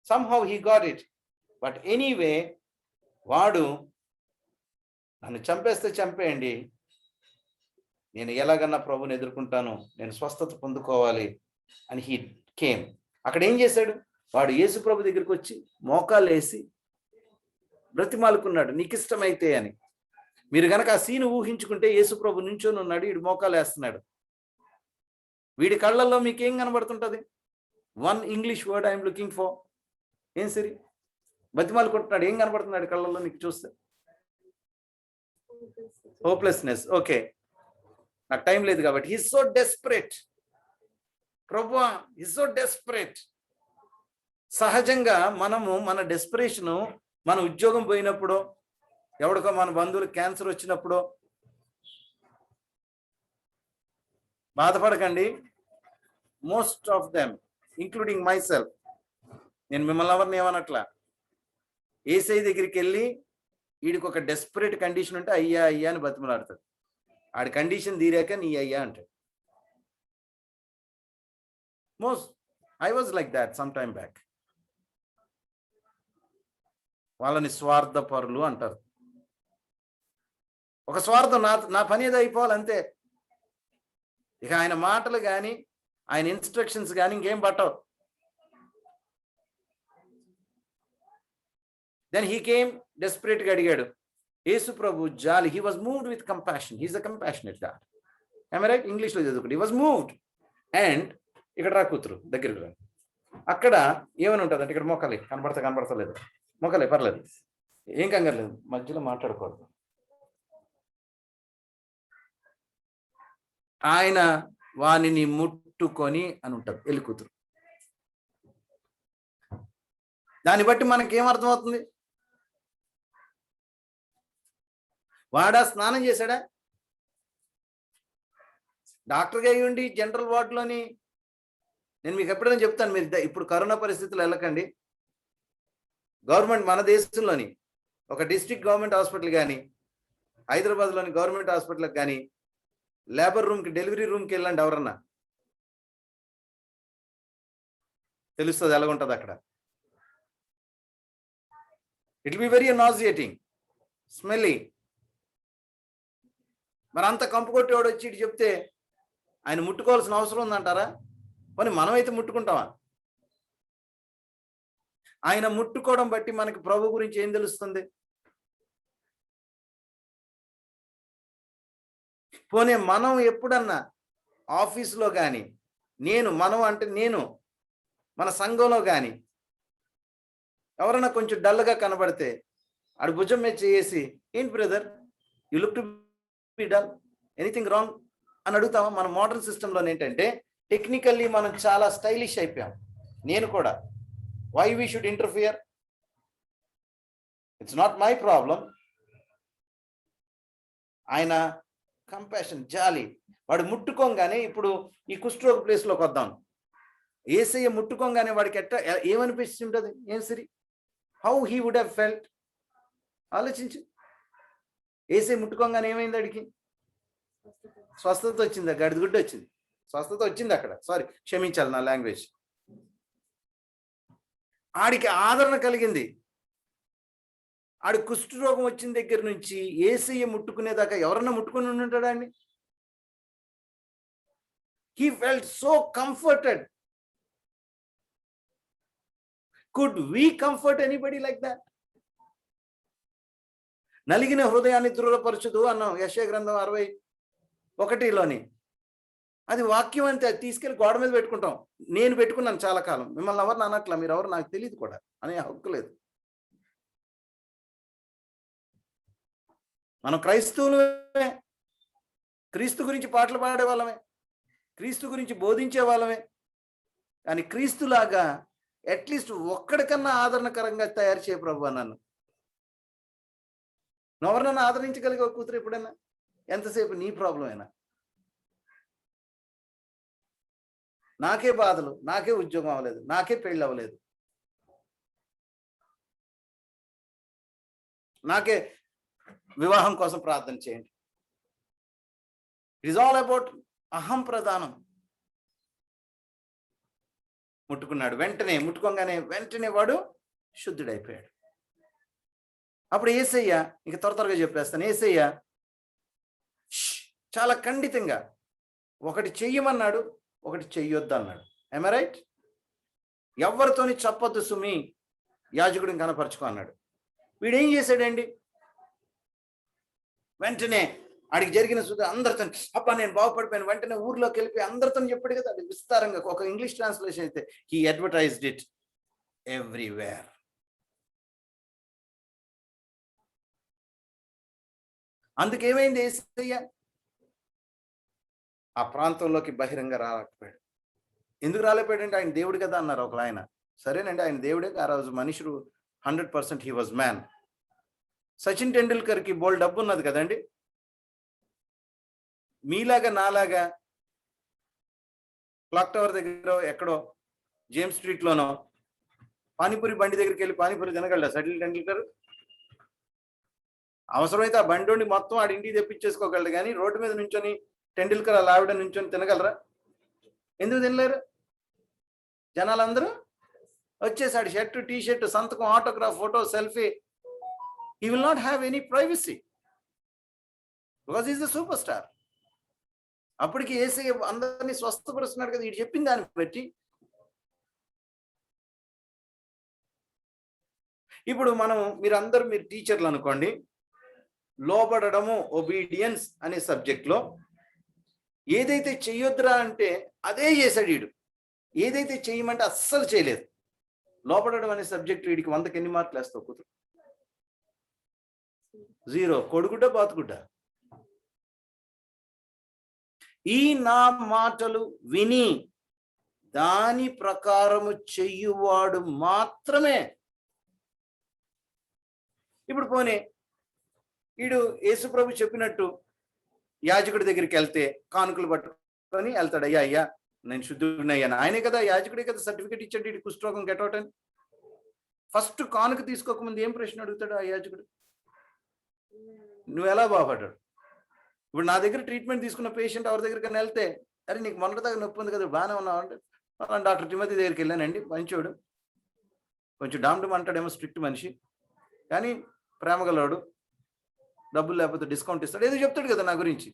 Somehow he got it. But anyway, వాడు నన్ను చంపేస్తే చంపేయండి, నేను ఎలాగన్నా ప్రభుని ఎదుర్కొంటాను, నేను స్వస్థత పొందుకోవాలి, అండ్ హీ కేమ్. అక్కడ ఏం చేశాడు? వాడు యేసు ప్రభు దగ్గరికి వచ్చి మోకాలు వేసి బ్రతిమాలుకున్నాడు, నీకు ఇష్టమైతే అని. మీరు గనక ఆ సీను ఊహించుకుంటే యేసు ప్రభు నుంచొని ఉన్నాడు, వీడు మోకాలు వేస్తున్నాడు. వీడి కళ్ళల్లో మీకు ఏం కనబడుతుంటది? One English word I'm looking for. ఏం సరి? బతిమాలుకుంటున్నాడు. ఏం కనబడుతున్నాడు కళ్ళల్లో నీకు చూస్తే? హోప్లెస్నెస్. ఓకే, నాకు టైం లేదు కాబట్టి హీస్ సో డెస్పరేట్. ప్రభువా, హీస్ సో డెస్పరేట్. సహజంగా మనము మన డెస్పరేషను మన ఉద్యోగం పోయినప్పుడు, ఎవడికో మన బంధువులకు క్యాన్సర్ వచ్చినప్పుడు బాధపడకండి. Most of them including my self, నేను మిమ్మల్ని ఎవరిని ఏమనట్లా, యేసయ్య దగ్గరికి వెళ్ళి వీడికి ఒక డెస్పరేట్ కండిషన్ ఉంటే అయ్యా అయ్యా అని బతిమలాడతాడు. ఆడి కండిషన్ తీరాక నీ అయ్యా అంటాడు. I was like that some time back. వాళ్ళని స్వార్థపరులు అంటారు. ఒక స్వార్థం, నా పని ఏదో అయిపోవాలి అంతే. ఇక ఆయన మాటలు కానీ ఆయన ఇన్స్ట్రక్షన్స్ కానీ ఇంకేం పట్టవు. దెన్ హీ కేమ్ డెస్పరేట్గా అడిగాడు. యేసు ప్రభు జాలి, he was moved with compassion. He's a compassionate God. I'm right? ఇంగ్లీష్లో చదువుకుంటే హీ వాజ్ మూవ్డ్. అండ్ ఇక్కడ రా కూతురు దగ్గరికి రా. అక్కడ ఏమని ఉంటుంది అంటే, ఇక్కడ మొక్కలే కనబడతలేదు, మొక్కలే పర్లేదు, ఏం కంగారు, మధ్యలో మాట్లాడకూడదు. ఆయన వానిని ముట్టుకొని అని ఉంటుంది ఎల్లి కూతురు. దాన్ని బట్టి మనకేమర్థమవుతుంది? వాడా స్నానం చేశాడా? డాక్టర్గా అయ్యి ఉండి జనరల్ వార్డులోని, నేను మీకు ఎప్పుడైనా చెప్తాను, మీరు ఇప్పుడు కరోనా పరిస్థితులు వెళ్ళకండి. గవర్నమెంట్ మన దేశంలోని ఒక డిస్ట్రిక్ట్ గవర్నమెంట్ హాస్పిటల్ కానీ, హైదరాబాద్లోని గవర్నమెంట్ హాస్పిటల్కి కానీ, లేబర్ రూమ్కి, డెలివరీ రూమ్కి వెళ్ళండి ఎవరన్నా, తెలుస్తుంది ఎలాగుంటుంది అక్కడ. It will be very nauseating, smelly. మరి అంత కంపు కొట్టేవాడు వచ్చి ఇటు చెప్తే ఆయన ముట్టుకోవాల్సిన అవసరం ఉందంటారా? పోనీ మనమైతే ముట్టుకుంటామా? ఆయన ముట్టుకోవడం బట్టి మనకి ప్రభు గురించి ఏం తెలుస్తుంది? పోనీ మనం ఎప్పుడన్నా ఆఫీసులో కానీ, నేను మన సంఘంలో కానీ ఎవరైనా కొంచెం డల్గా కనబడితే ఆడు భుజం మీద చేసి, ఏంటి brother you look to be dull, anything wrong అని అడుగుతామా? మన మోడర్న్ సిస్టంలో ఏంటంటే టెక్నికల్లీ మనం చాలా స్టైలిష్ అయిపోయాం. నేను కూడా. Why we should interfere? It's not my problem. ఆయన కంపాషన్, జాలి. వాడు ముట్టుకోగానే, ఇప్పుడు ఈ కుష్ఠరోగ ప్లేస్లోకి వద్దాం. యేసయ్య ముట్టుకోగానే వాడికి ఏమనిపిస్తుంటుంది? ఏం సరి? How he would have felt? ఆలోచించు. యేసయ్య ముట్టుకోగానే ఏమైంది? అడిగి స్వస్థత వచ్చిందా? గడిగుడ్డ వచ్చింది, స్వస్థత వచ్చింది అక్కడ. సారీ, క్షమించాలి నా లాంగ్వేజ్. ఆడికి ఆదరణ కలిగింది. ఆడి కుష్ఠరోగం వచ్చిన దగ్గర నుంచి యేసయ్య ముట్టుకునేదాకా ఎవరన్నా ముట్టుకుని ఉంటాడా అండి? He felt so comforted. Could we comfort anybody like that? నలిగిన హృదయాన్ని దృఢపరచుదు అన్నాం యెషయా గ్రంథం 61:1. అది వాక్యం అంతే. అది తీసుకెళ్ళి గోడ మీద పెట్టుకుంటాం. నేను పెట్టుకున్నాను చాలా కాలం. మిమ్మల్ని ఎవరిని అనట్లా, మీరు ఎవరు నాకు తెలియదు కూడా, అనే హక్కు లేదు. మనం క్రైస్తవులమే, క్రీస్తు గురించి పాటలు పాడే వాళ్ళమే, క్రీస్తు గురించి బోధించే వాళ్ళమే. కానీ క్రీస్తులాగా అట్లీస్ట్ ఒక్కడికన్నా ఆదరణకరంగా తయారు చేయ ప్రభు నన్ను. ఎవరినన్నా ఆదరించగలిగే కూతురు ఎప్పుడైనా? ఎంతసేపు నీ ప్రాబ్లమేనా? నాకే బాధలు, నాకే ఉద్యోగం అవ్వలేదు, నాకే పెళ్ళి అవ్వలేదు, నాకే వివాహం కోసం ప్రార్థన చేయండి. ఇట్ ఈస్ ఆల్ అబౌట్ అహం ప్రధానం. ముట్టుకున్నాడు, ముట్టుకోగానే వెంటనే వాడు శుద్ధుడైపోయాడు. అప్పుడు యేసయ్య, ఇక త్వరగా చెప్పేస్తాను, యేసయ్య చాలా ఖండితంగా ఒకటి చెయ్యమన్నాడు, ఒకటి చెయ్యొద్దు అన్నాడు. I right? ఎవరితోని చెప్పొద్దు సుమి, యాజకుడిని కనపరచుకో అన్నాడు. వీడేం చేశాడండి? వెంటనే ఆడికి జరిగిన సుధా అందరితో, అబ్బా నేను బాగుపడిపోయాను, వెంటనే ఊర్లోకి వెళ్ళిపోయి అందరితో చెప్పాడు కదా. అది విస్తారంగా ఒక ఇంగ్లీష్ ట్రాన్స్లేషన్ అయితే, హీ అడ్వర్టైజ్డ్ ఇట్ ఎవ్రీవేర్. అందుకేమైంది? యేసయ్య ఆ ప్రాంతంలోకి బహిరంగ రాలేకపోయాడు. ఎందుకు రాలేకపోయాడంటే ఆయన దేవుడు కదా అన్నారు ఒకరు ఆయన. సరేనండి, ఆయన దేవుడే. ఆ రోజు మనుషుడు 100% హీ వాజ్ మ్యాన్. సచిన్ టెండూల్కర్కి బోల్ డబ్బు ఉన్నది కదండి. మీలాగా నాలాగా క్లాక్ టవర్ దగ్గర ఎక్కడో జేమ్స్ స్ట్రీట్లోనో పానీపూరి బండి దగ్గరికి వెళ్ళి పానీపూరి తినగలడా సచిన్ టెండూల్కర్? అవసరమైతే ఆ బండి మొత్తం ఆడి ఇంటికి తెప్పించేసుకోగలడు, కానీ రోడ్డు మీద నుంచొని టెండూల్కర్ అలా ఆవిడ నుంచొని తినగలరా? ఎందుకు తినలేరు? జనాలందరూ వచ్చేసాడు, షర్టు, టీ షర్ట్, సంతకం, autograph, photo, selfie. He will not have any privacy because is the super star. అప్పటికి యేసయ్య అందరినీ స్వస్థపరుస్తున్నాడు కదా, వీడు చెప్పిన దాన్ని బట్టి. ఇప్పుడు మీరు టీచర్లు అనుకోండి, లోబడము, ఒబీడియన్స్ అనే సబ్జెక్ట్లో ఏదైతే చెయ్యొద్దురా అంటే అదే చేశాడు వీడు. ఏదైతే చేయమంటే అస్సలు చేయలేదు. లోబడడం అనే సబ్జెక్ట్ వీడికి 100కి ఎన్ని మార్కులు వేస్తావు కూతురు? 0. కొడుగుడ్డ బాతుగుడ్డ? ఈ నా మాటలు విని దాని ప్రకారము చెయ్యువాడు మాత్రమే. ఇప్పుడు పోనీ వీడు యేసుప్రభు చెప్పినట్టు యాజకుడి దగ్గరికి వెళ్తే కానుకలు పట్టుకొని వెళ్తాడు. అయ్యా నేను శుద్ధుడినయ్యాను. ఆయనే కదా, యాజకుడే కదా సర్టిఫికేట్ ఇచ్చాడు వీడి కుష్ఠరోగం గెటౌట్ అని. ఫస్ట్ కానుక తీసుకోకముందు ఏం ప్రశ్న అడుగుతాడు ఆ యాజకుడు? నువ్వు ఎలా బాగుపడ్డాడు? ఇప్పుడు నా దగ్గర ట్రీట్మెంట్ తీసుకున్న పేషెంట్ ఎవరి దగ్గరికి వెళ్తే, అరే నీకు మొన్నటిదాకా నొప్పి ఉంది కదా, బాగానే ఉన్నావు అంటే, డాక్టర్ తిమోతి దగ్గరికి వెళ్ళానండి, మంచోడు, కొంచెం డామ్డమ్ అంటాడేమో, స్ట్రిక్ట్ మనిషి, కానీ ప్రేమగలవాడు, డబ్బులు లేకపోతే డిస్కౌంట్ ఇస్తాడు, ఏదో చెప్తాడు కదా నా గురించి.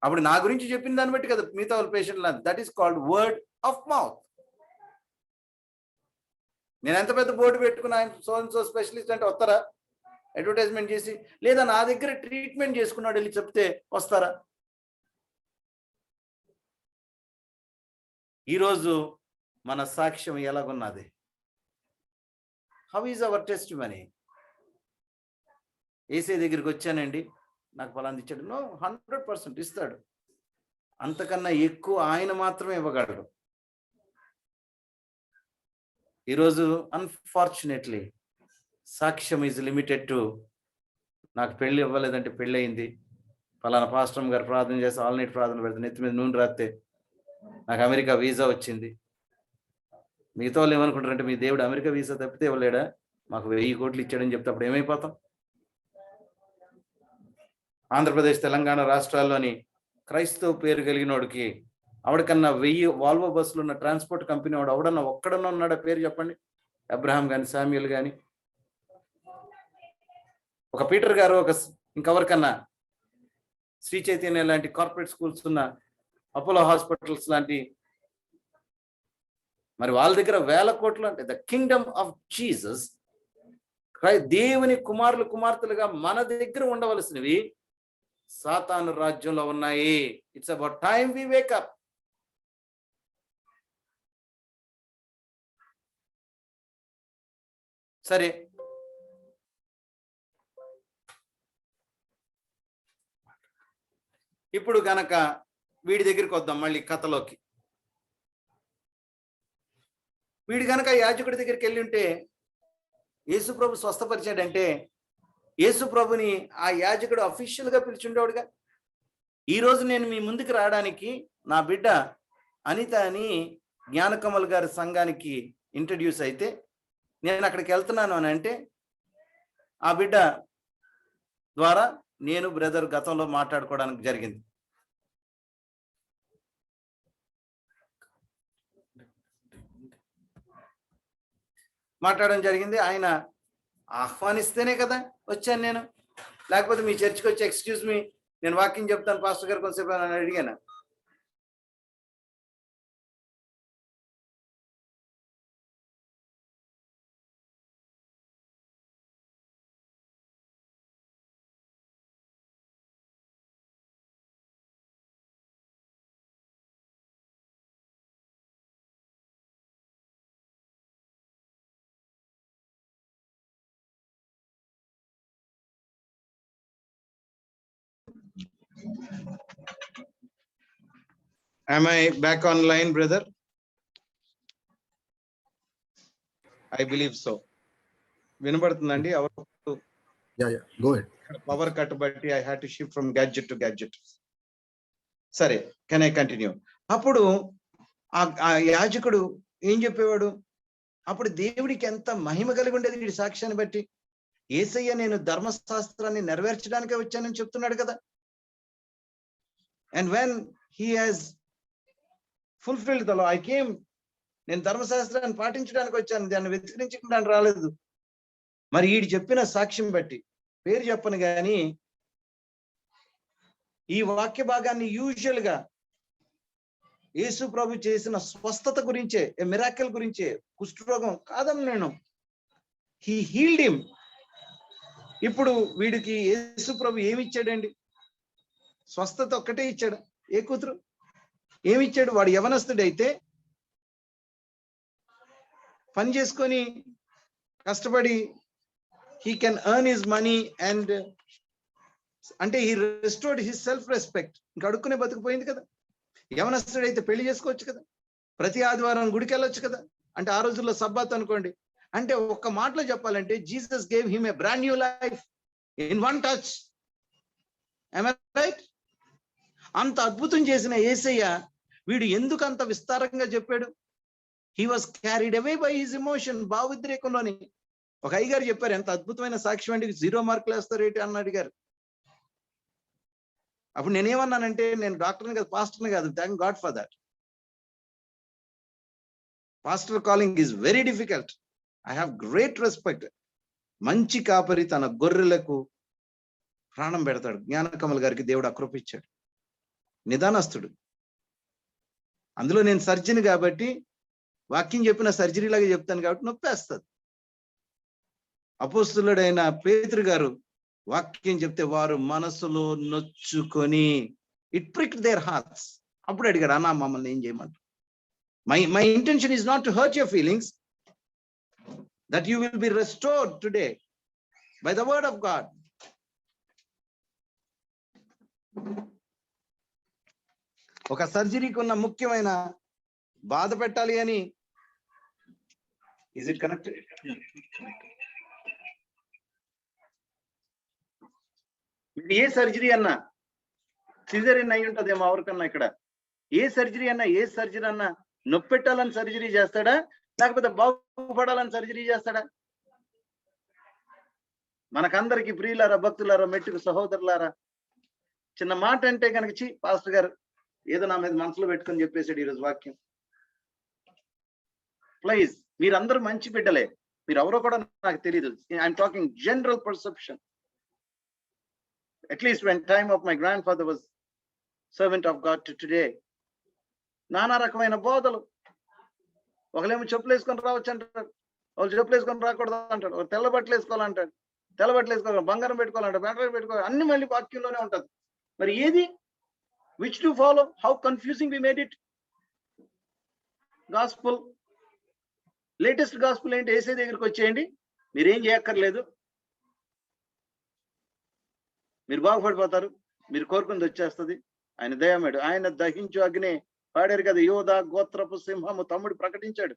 అప్పుడు నా గురించి చెప్పిన దాన్ని బట్టి కదా మిగతా వాళ్ళ పేషెంట్లు. That is called word of mouth. నేను ఎంత పెద్ద బోర్డు పెట్టుకున్నా ఆయన సో స్పెషలిస్ట్ అంటే వస్తారా? అడ్వర్టైజ్మెంట్ చేసి, లేదా నా దగ్గర ట్రీట్మెంట్ చేసుకున్నాడు వెళ్ళి చెప్తే వస్తారా? ఈరోజు మన సాక్ష్యం ఎలాగున్నది? How is our testimony? యేసయ్య దగ్గరికి వచ్చానండి, నాకు ఫలానా ఇచ్చాడు. నో, 100% ఇస్తాడు. అంతకన్నా ఎక్కువ ఆయన మాత్రమే ఇవ్వగలడు. ఈరోజు అన్ఫార్చునేట్లీ సాక్ష్యం ఈజ్ లిమిటెడ్ టు, నాకు పెళ్ళి ఇవ్వలేదంటే పెళ్ళి అయింది, ఫలానా పాస్టర్ గారు ప్రార్థన చేసి ఆల్ నైట్ ప్రార్థన పెడితే నెత్తి మీద నూనె రాస్తే నాకు అమెరికా వీసా వచ్చింది. మిగతా వాళ్ళు ఏమనుకుంటారంటే, మీ దేవుడు అమెరికా వీసా తప్పితే ఇవ్వలేడా, మాకు 1000 కోట్లు ఇచ్చాడని చెప్తే అప్పుడు ఏమైపోతాం? ఆంధ్రప్రదేశ్, తెలంగాణ రాష్ట్రాల్లోని క్రైస్తవ పేరు కలిగిన వాడికి ఆవిడకన్నా 1000 వాల్వో బస్సులు ఉన్న ట్రాన్స్పోర్ట్ కంపెనీ వాడు ఎవడన్నా ఒక్కడన్నా ఉన్నాడా పేరు చెప్పండి? అబ్రహాం కానీ, శామ్యూల్ కానీ, ఒక పీటర్ గారు, ఒక ఇంకెవరికన్నా శ్రీ చైతన్య లాంటి కార్పొరేట్ స్కూల్స్ ఉన్న అపోలో హాస్పిటల్స్ లాంటి, మరి వాళ్ళ దగ్గర 1000 కోట్లు అంటే ద కింగ్డమ్ ఆఫ్ జీసస్, దేవుని కుమారులు కుమార్తెలుగా మన దగ్గర ఉండవలసినవి సాతాను రాజ్యంలో ఉన్నాయి. It's about time we wake up. సరే, ఇప్పుడు గనక వీడి దగ్గరికి వద్దాం మళ్ళీ కథలోకి. వీడు గనక యాజకుడి దగ్గరికి వెళ్ళి ఉంటే యేసుప్రభు స్వస్థపరిచాడంటే యేసుప్రభుని ఆ యాజకుడు అఫీషియల్గా పిలిచిండేవాడుగా. ఈరోజు నేను మీ ముందుకు రావడానికి నా బిడ్డ అనిత అని జ్ఞానకమల్ గారి సంఘానికి ఇంట్రడ్యూస్ అయితే నేను అక్కడికి వెళ్తున్నాను అని అంటే, ఆ బిడ్డ ద్వారా నేను బ్రదర్ గతంలో మాట్లాడుకోవడానికి జరిగింది. మాట్లాడడం జరిగింది. ఆయన ఆహ్వానిస్తేనే కదా వచ్చాను నేను, లేకపోతే మీ చర్చికి వచ్చి ఎక్స్క్యూజ్ మీ నేను వాకింగ్ చెప్తాను పాస్టర్ గారు కొంతసేపు అని అడిగాను. Am I back online, brother? I believe so. వినబడుతుందండి? Yeah, go ahead. Power cut బట్టి I had to shift from gadget to gadget. సరే, can I continue? అప్పుడు ఆ యాజకుడు ఏం చెప్పేవాడు? అప్పుడు దేవుడికి ఎంత మహిమ కలిగి ఉండేది వీడి సాక్ష్యాన్ని బట్టి. యేసయ్య నేను ధర్మశాస్త్రాన్ని నెరవేర్చడానికే వచ్చానని చెప్తున్నాడు కదా. And when he has fulfilled the law, I came, నేను ధర్మశాస్త్రాన్ని పాటించడానికి వచ్చాను, దాన్ని వ్యతిరేకించడానికి రాలేదు. మరి వీడు చెప్పిన సాక్ష్యం బట్టి, పేరు చెప్పను గాని ఈ వాక్య భాగాన్ని యూజువల్ గా యేసు ప్రభు చేసిన స్వస్థత గురించే, మిరాకిల్ గురించే, కుష్ఠరోగం కాదని నేను, హీ హీల్డ్ హిమ్. ఇప్పుడు వీడికి యేసు ప్రభు ఏమి ఇచ్చాడండి? స్వస్థత ఒక్కటే ఇచ్చాడు. ఏ కూతురు ఏమిచ్చాడు? వాడు యవనస్తుడైతే పని చేసుకొని కష్టపడి he can earn his money and అంటే he restored his self respect. ఇంకా అడుక్కునే బతుకుపోయింది కదా. యవనస్తుడైతే పెళ్లి చేసుకోవచ్చు కదా, ప్రతి ఆదివారం గుడికి వెళ్ళొచ్చు కదా. అంటే ఆ రోజుల్లో సబ్బాత్ అనుకోండి. అంటే ఒక్క మాటలో చెప్పాలంటే Jesus gave him a brand new life in one touch. am I right? అంత అద్భుతం చేసిన యేసయ్య వీడు ఎందుకు అంత విస్తారంగా చెప్పాడు? He was carried away by his emotion. భావోద్రేకంలోని ఒక అయ్యగారు చెప్పారు, ఎంత అద్భుతమైన సాక్ష్యం అండి, 0 మార్కులు వేస్తారు ఏంటి అని అడిగారు. అప్పుడు నేనేమన్నానంటే, నేను డాక్టర్ని కాదు, పాస్టర్ని కాదు. Thank God for that. Pastor calling is very difficult. I have great respect. మంచి కాపరి తన గొర్రెలకు ప్రాణం పెడతాడు. జ్ఞానకమల్ గారికి దేవుడు అకృపించాడు. నిదానస్తుడు. అందులో నేను సర్జన్ కాబట్టి వాక్యం చెప్పిన సర్జరీ లాగా చెప్తాను కాబట్టి నొప్పేస్తుంది. అపోస్తులుడైన పేతురు గారు వాక్యం చెప్తే వారు మనసులో నొచ్చుకొని, ఇట్ ప్రిక్డ్ దేర్ హార్ట్స్. అప్పుడు అడిగాడు, అన్నా మమ్మల్ని ఏం చేయమంటారు? My intention is not to hurt your feelings, that you will be restored today by the word of God. ఒక సర్జరీకి ఉన్న ముఖ్యమైన బాధ పెట్టాలి అని, is it connected? A surgery అన్నా సిజరీన్ అయి ఉంటదేమో ఎవరికన్నా. ఇక్కడ ఏ సర్జరీ అన్నా నొప్పి పెట్టాలని సర్జరీ చేస్తాడా, లేకపోతే బాగుపడాలని సర్జరీ చేస్తాడా? మనకందరికి ప్రియులారా, భక్తులారా, మెట్టుకు సహోదరులారా, చిన్న మాట అంటే కనుక పాస్టర్ గారు ఏదో నా మీద మనసులో పెట్టుకొని చెప్పేసాడు ఈరోజు వాక్యం. ప్లీజ్, మీరందరూ మంచి బిడ్డలే. మీరు ఎవరో కూడా నాకు తెలియదు. I'm talking general perception. At least when time of my grandfather was servant of God to today, నానా రకమైన బోధలు. ఒకలేమో చెప్పులు వేసుకొని రావచ్చు అంటారు, వాళ్ళు చెప్పులు వేసుకొని రాకూడదు అంటాడు, ఒక తెల్ల బట్టలు వేసుకోవాలంటాడు, తెల్ల బట్టలు వేసుకోవాలి, బంగారం పెట్టుకోవాలంటాడు, బంగారం పెట్టుకోవాలి, అన్ని మళ్ళీ వాక్యంలోనే ఉంటది. మరి ఏది? which to follow? How confusing we made it. Gospel, latest gospel ఏంటి? యేసే దగ్గరికి వచ్చేయండి, మీరేం చేయక్కర్లేదు, మీరు బాగుపడిపోతారు, మీరు కోరుకుంది వచ్చేస్తుంది, ఆయన దయమేడు, ఆయన దహించు అగ్ని పాడారు కదా, యోధా గోత్రపు సింహము తమ్ముడు ప్రకటించాడు.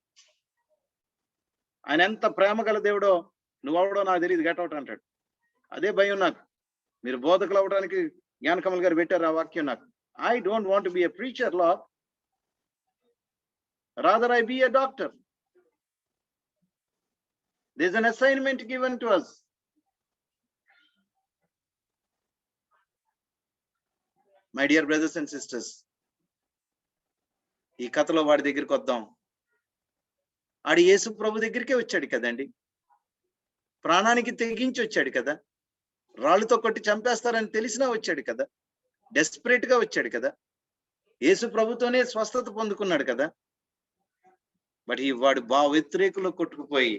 ఆయన ఎంత ప్రేమ గల దేవుడో నువ్వెవడో నాకు తెలియదు, గెట్అవుట్ అంటాడు. అదే భయం నాకు. మీరు బోధకులు అవడానికి జ్ఞానకమల్ గారు పెట్టారు ఆ వాక్యం నాకు. I don't want to be a preacher, Lord. Rather, I be a doctor. There's an assignment given to us. My dear brothers and sisters, ఈ కథలో వాడి దగ్గరికి వద్దాం. ఆడి యేసు ప్రభు దగ్గరికే వచ్చాడు కదండి, ప్రాణానికి తెగించి వచ్చాడు కదా, రాళ్ళతో కొట్టి చంపేస్తారని తెలిసినా వచ్చాడు కదా, డెస్పరేట్ గా వచ్చాడు కదా, యేసు ప్రభుతోనే స్వస్థత పొందుకున్నాడు కదా. బట్ ఈ వాడు భావోద్రేకంలో కొట్టుకుపోయి,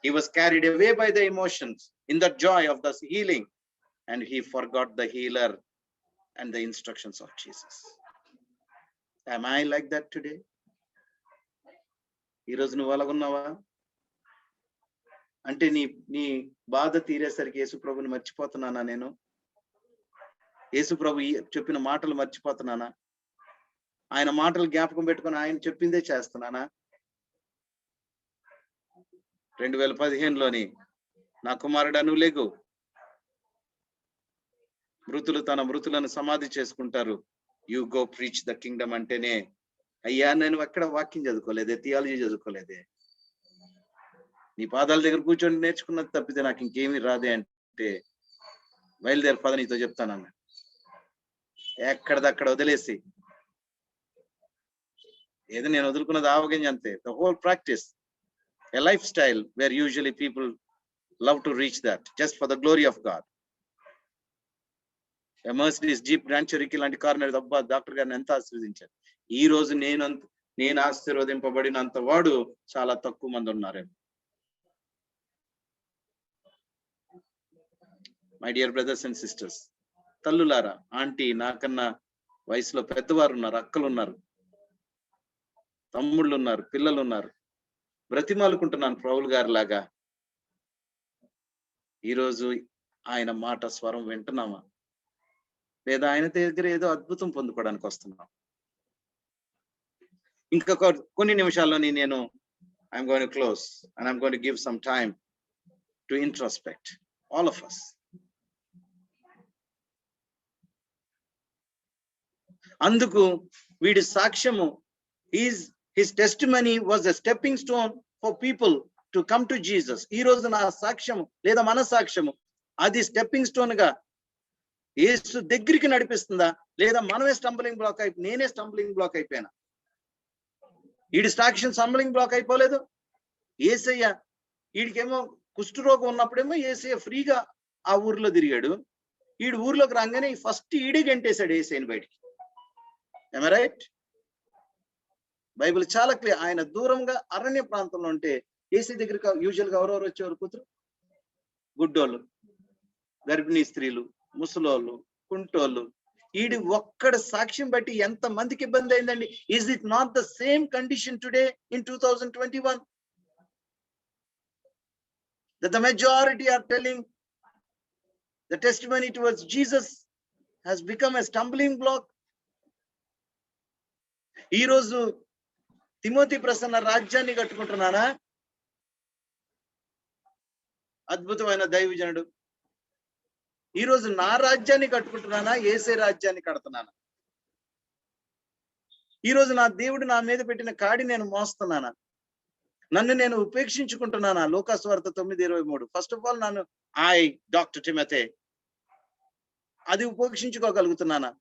he was carried away by the emotions in the joy of the healing, and he forgot the healer and the instructions of Jesus. Am I like that today? ఈ రోజు నువ్వు అలాగున్నావా? అంటే నీ బాధ తీరేసరికి యేసు ప్రభుని మర్చిపోతున్నానా నేను? యేసు ప్రభు చెప్పిన మాటలు మర్చిపోతున్నానా? ఆయన మాటలు జ్ఞాపకం పెట్టుకొని ఆయన చెప్పిందే చేస్తున్నానా? 2015లోని నా కుమారుడా నువ్వు లేగు, మృతులు తన మృతులను సమాధి చేసుకుంటారు, you go preach the Kingdom అంటేనే, అయ్యా నేను ఎక్కడ వాక్యం చదువుకోలేదే, థియాలజీ చదువుకోలేదే, నీ పాదాల దగ్గర కూర్చొని నేర్చుకున్నది తప్పితే నాకు ఇంకేమీ రాదే అంటే, బయలుదేరి పద నీతో చెప్తానన్న. ఎక్కడదక్కడ వదిలేసి, ఏదో నేను వదులుకున్నది ఆవగింజ అంతే. The whole practice, a lifestyle where usually people love to reach that just for the glory of God. A Mercedes Jeep Grand Cherokee లాంటి కార్ అనేది అబ్బా డాక్టర్ గారిని ఎంత ఆశీర్వదించారు. ఈ రోజు నేను ఆశీర్వదింపబడినంత వాడు చాలా తక్కువ మంది ఉన్నారేమో. My dear brothers and sisters, తల్లులారా, ఆంటీ, నాకన్నా వయసులో పెద్దవారు ఉన్నారు, అక్కలు ఉన్నారు, తమ్ముళ్ళు ఉన్నారు, పిల్లలు ఉన్నారు. బ్రతిమాలుకుంటున్నాను పౌలు గారి లాగా, ఈరోజు ఆయన మాట స్వరం వింటున్నామా, లేదా ఆయన దగ్గర ఏదో అద్భుతం పొందుకోవడానికి వస్తున్నాం? ఇంకా కొన్ని నిమిషాల్లోని నేను I'm going to close and I'm going to give some time to introspect all of us. అందుకు వీడి సాక్ష్యము, his testimony was a stepping stone for people to come to Jesus. ఈ రోజు నా సాక్ష్యము లేదా మన సాక్ష్యము అది స్టెప్పింగ్ స్టోన్ గా యేసు దగ్గరికి నడిపిస్తుందా, లేదా మనమే స్టంబ్లింగ్ బ్లాక్ నేనే స్టంబ్లింగ్ బ్లాక్ అయిపోయినా? వీడి సాక్ష్యం స్టంబ్లింగ్ బ్లాక్ అయిపోలేదు. యేసయ్య, వీడికేమో కుష్ఠరోగం ఉన్నప్పుడేమో యేసయ్య ఫ్రీగా ఆ ఊర్లో తిరిగాడు. వీడి ఊర్లోకి రాగానే ఫస్ట్ ఈడే గంటేశాడు యేసయ్యని బయటికి. am I right? బైబిల్ చాలా క్లియర్. ఆయన దూరంగా అరణ్య ప్రాంతంలో ఉంటే యేసు దగ్గరికి యూజువల్ గా ఎవరెవరు వచ్చేవారు? కూతురు, గుడ్డోళ్ళు, గర్భిణీ స్త్రీలు, ముసలోళ్ళు, కుంటోళ్ళు. ఈడి ఒక్కడ సాక్ష్యం బట్టి ఎంత మందికి ఇబ్బంది అయిందండి. Is it not the same condition today in 2021 that the majority are telling the testimony towards Jesus has become a stumbling block? ఈ రోజు తిమోతి ప్రసన్న రాజ్యాన్ని కట్టుకుంటున్నానా? అద్భుతమైన దైవజనుడు. ఈ రోజు నా రాజ్యాన్ని కట్టుకుంటున్నానా? యేసే రాజ్యాన్ని కడుతున్నానా? ఈ రోజు నా దేవుడు నా మీద పెట్టిన కాడి నేను మోస్తున్నానా? నన్ను నేను ఉపేక్షించుకుంటున్నానా? లోకాసువార్త 9:23. ఫస్ట్ ఆఫ్ ఆల్ నన్ను డాక్టర్ టిమోథీ అది ఉపేక్షించుకోగలుగుతున్నానా?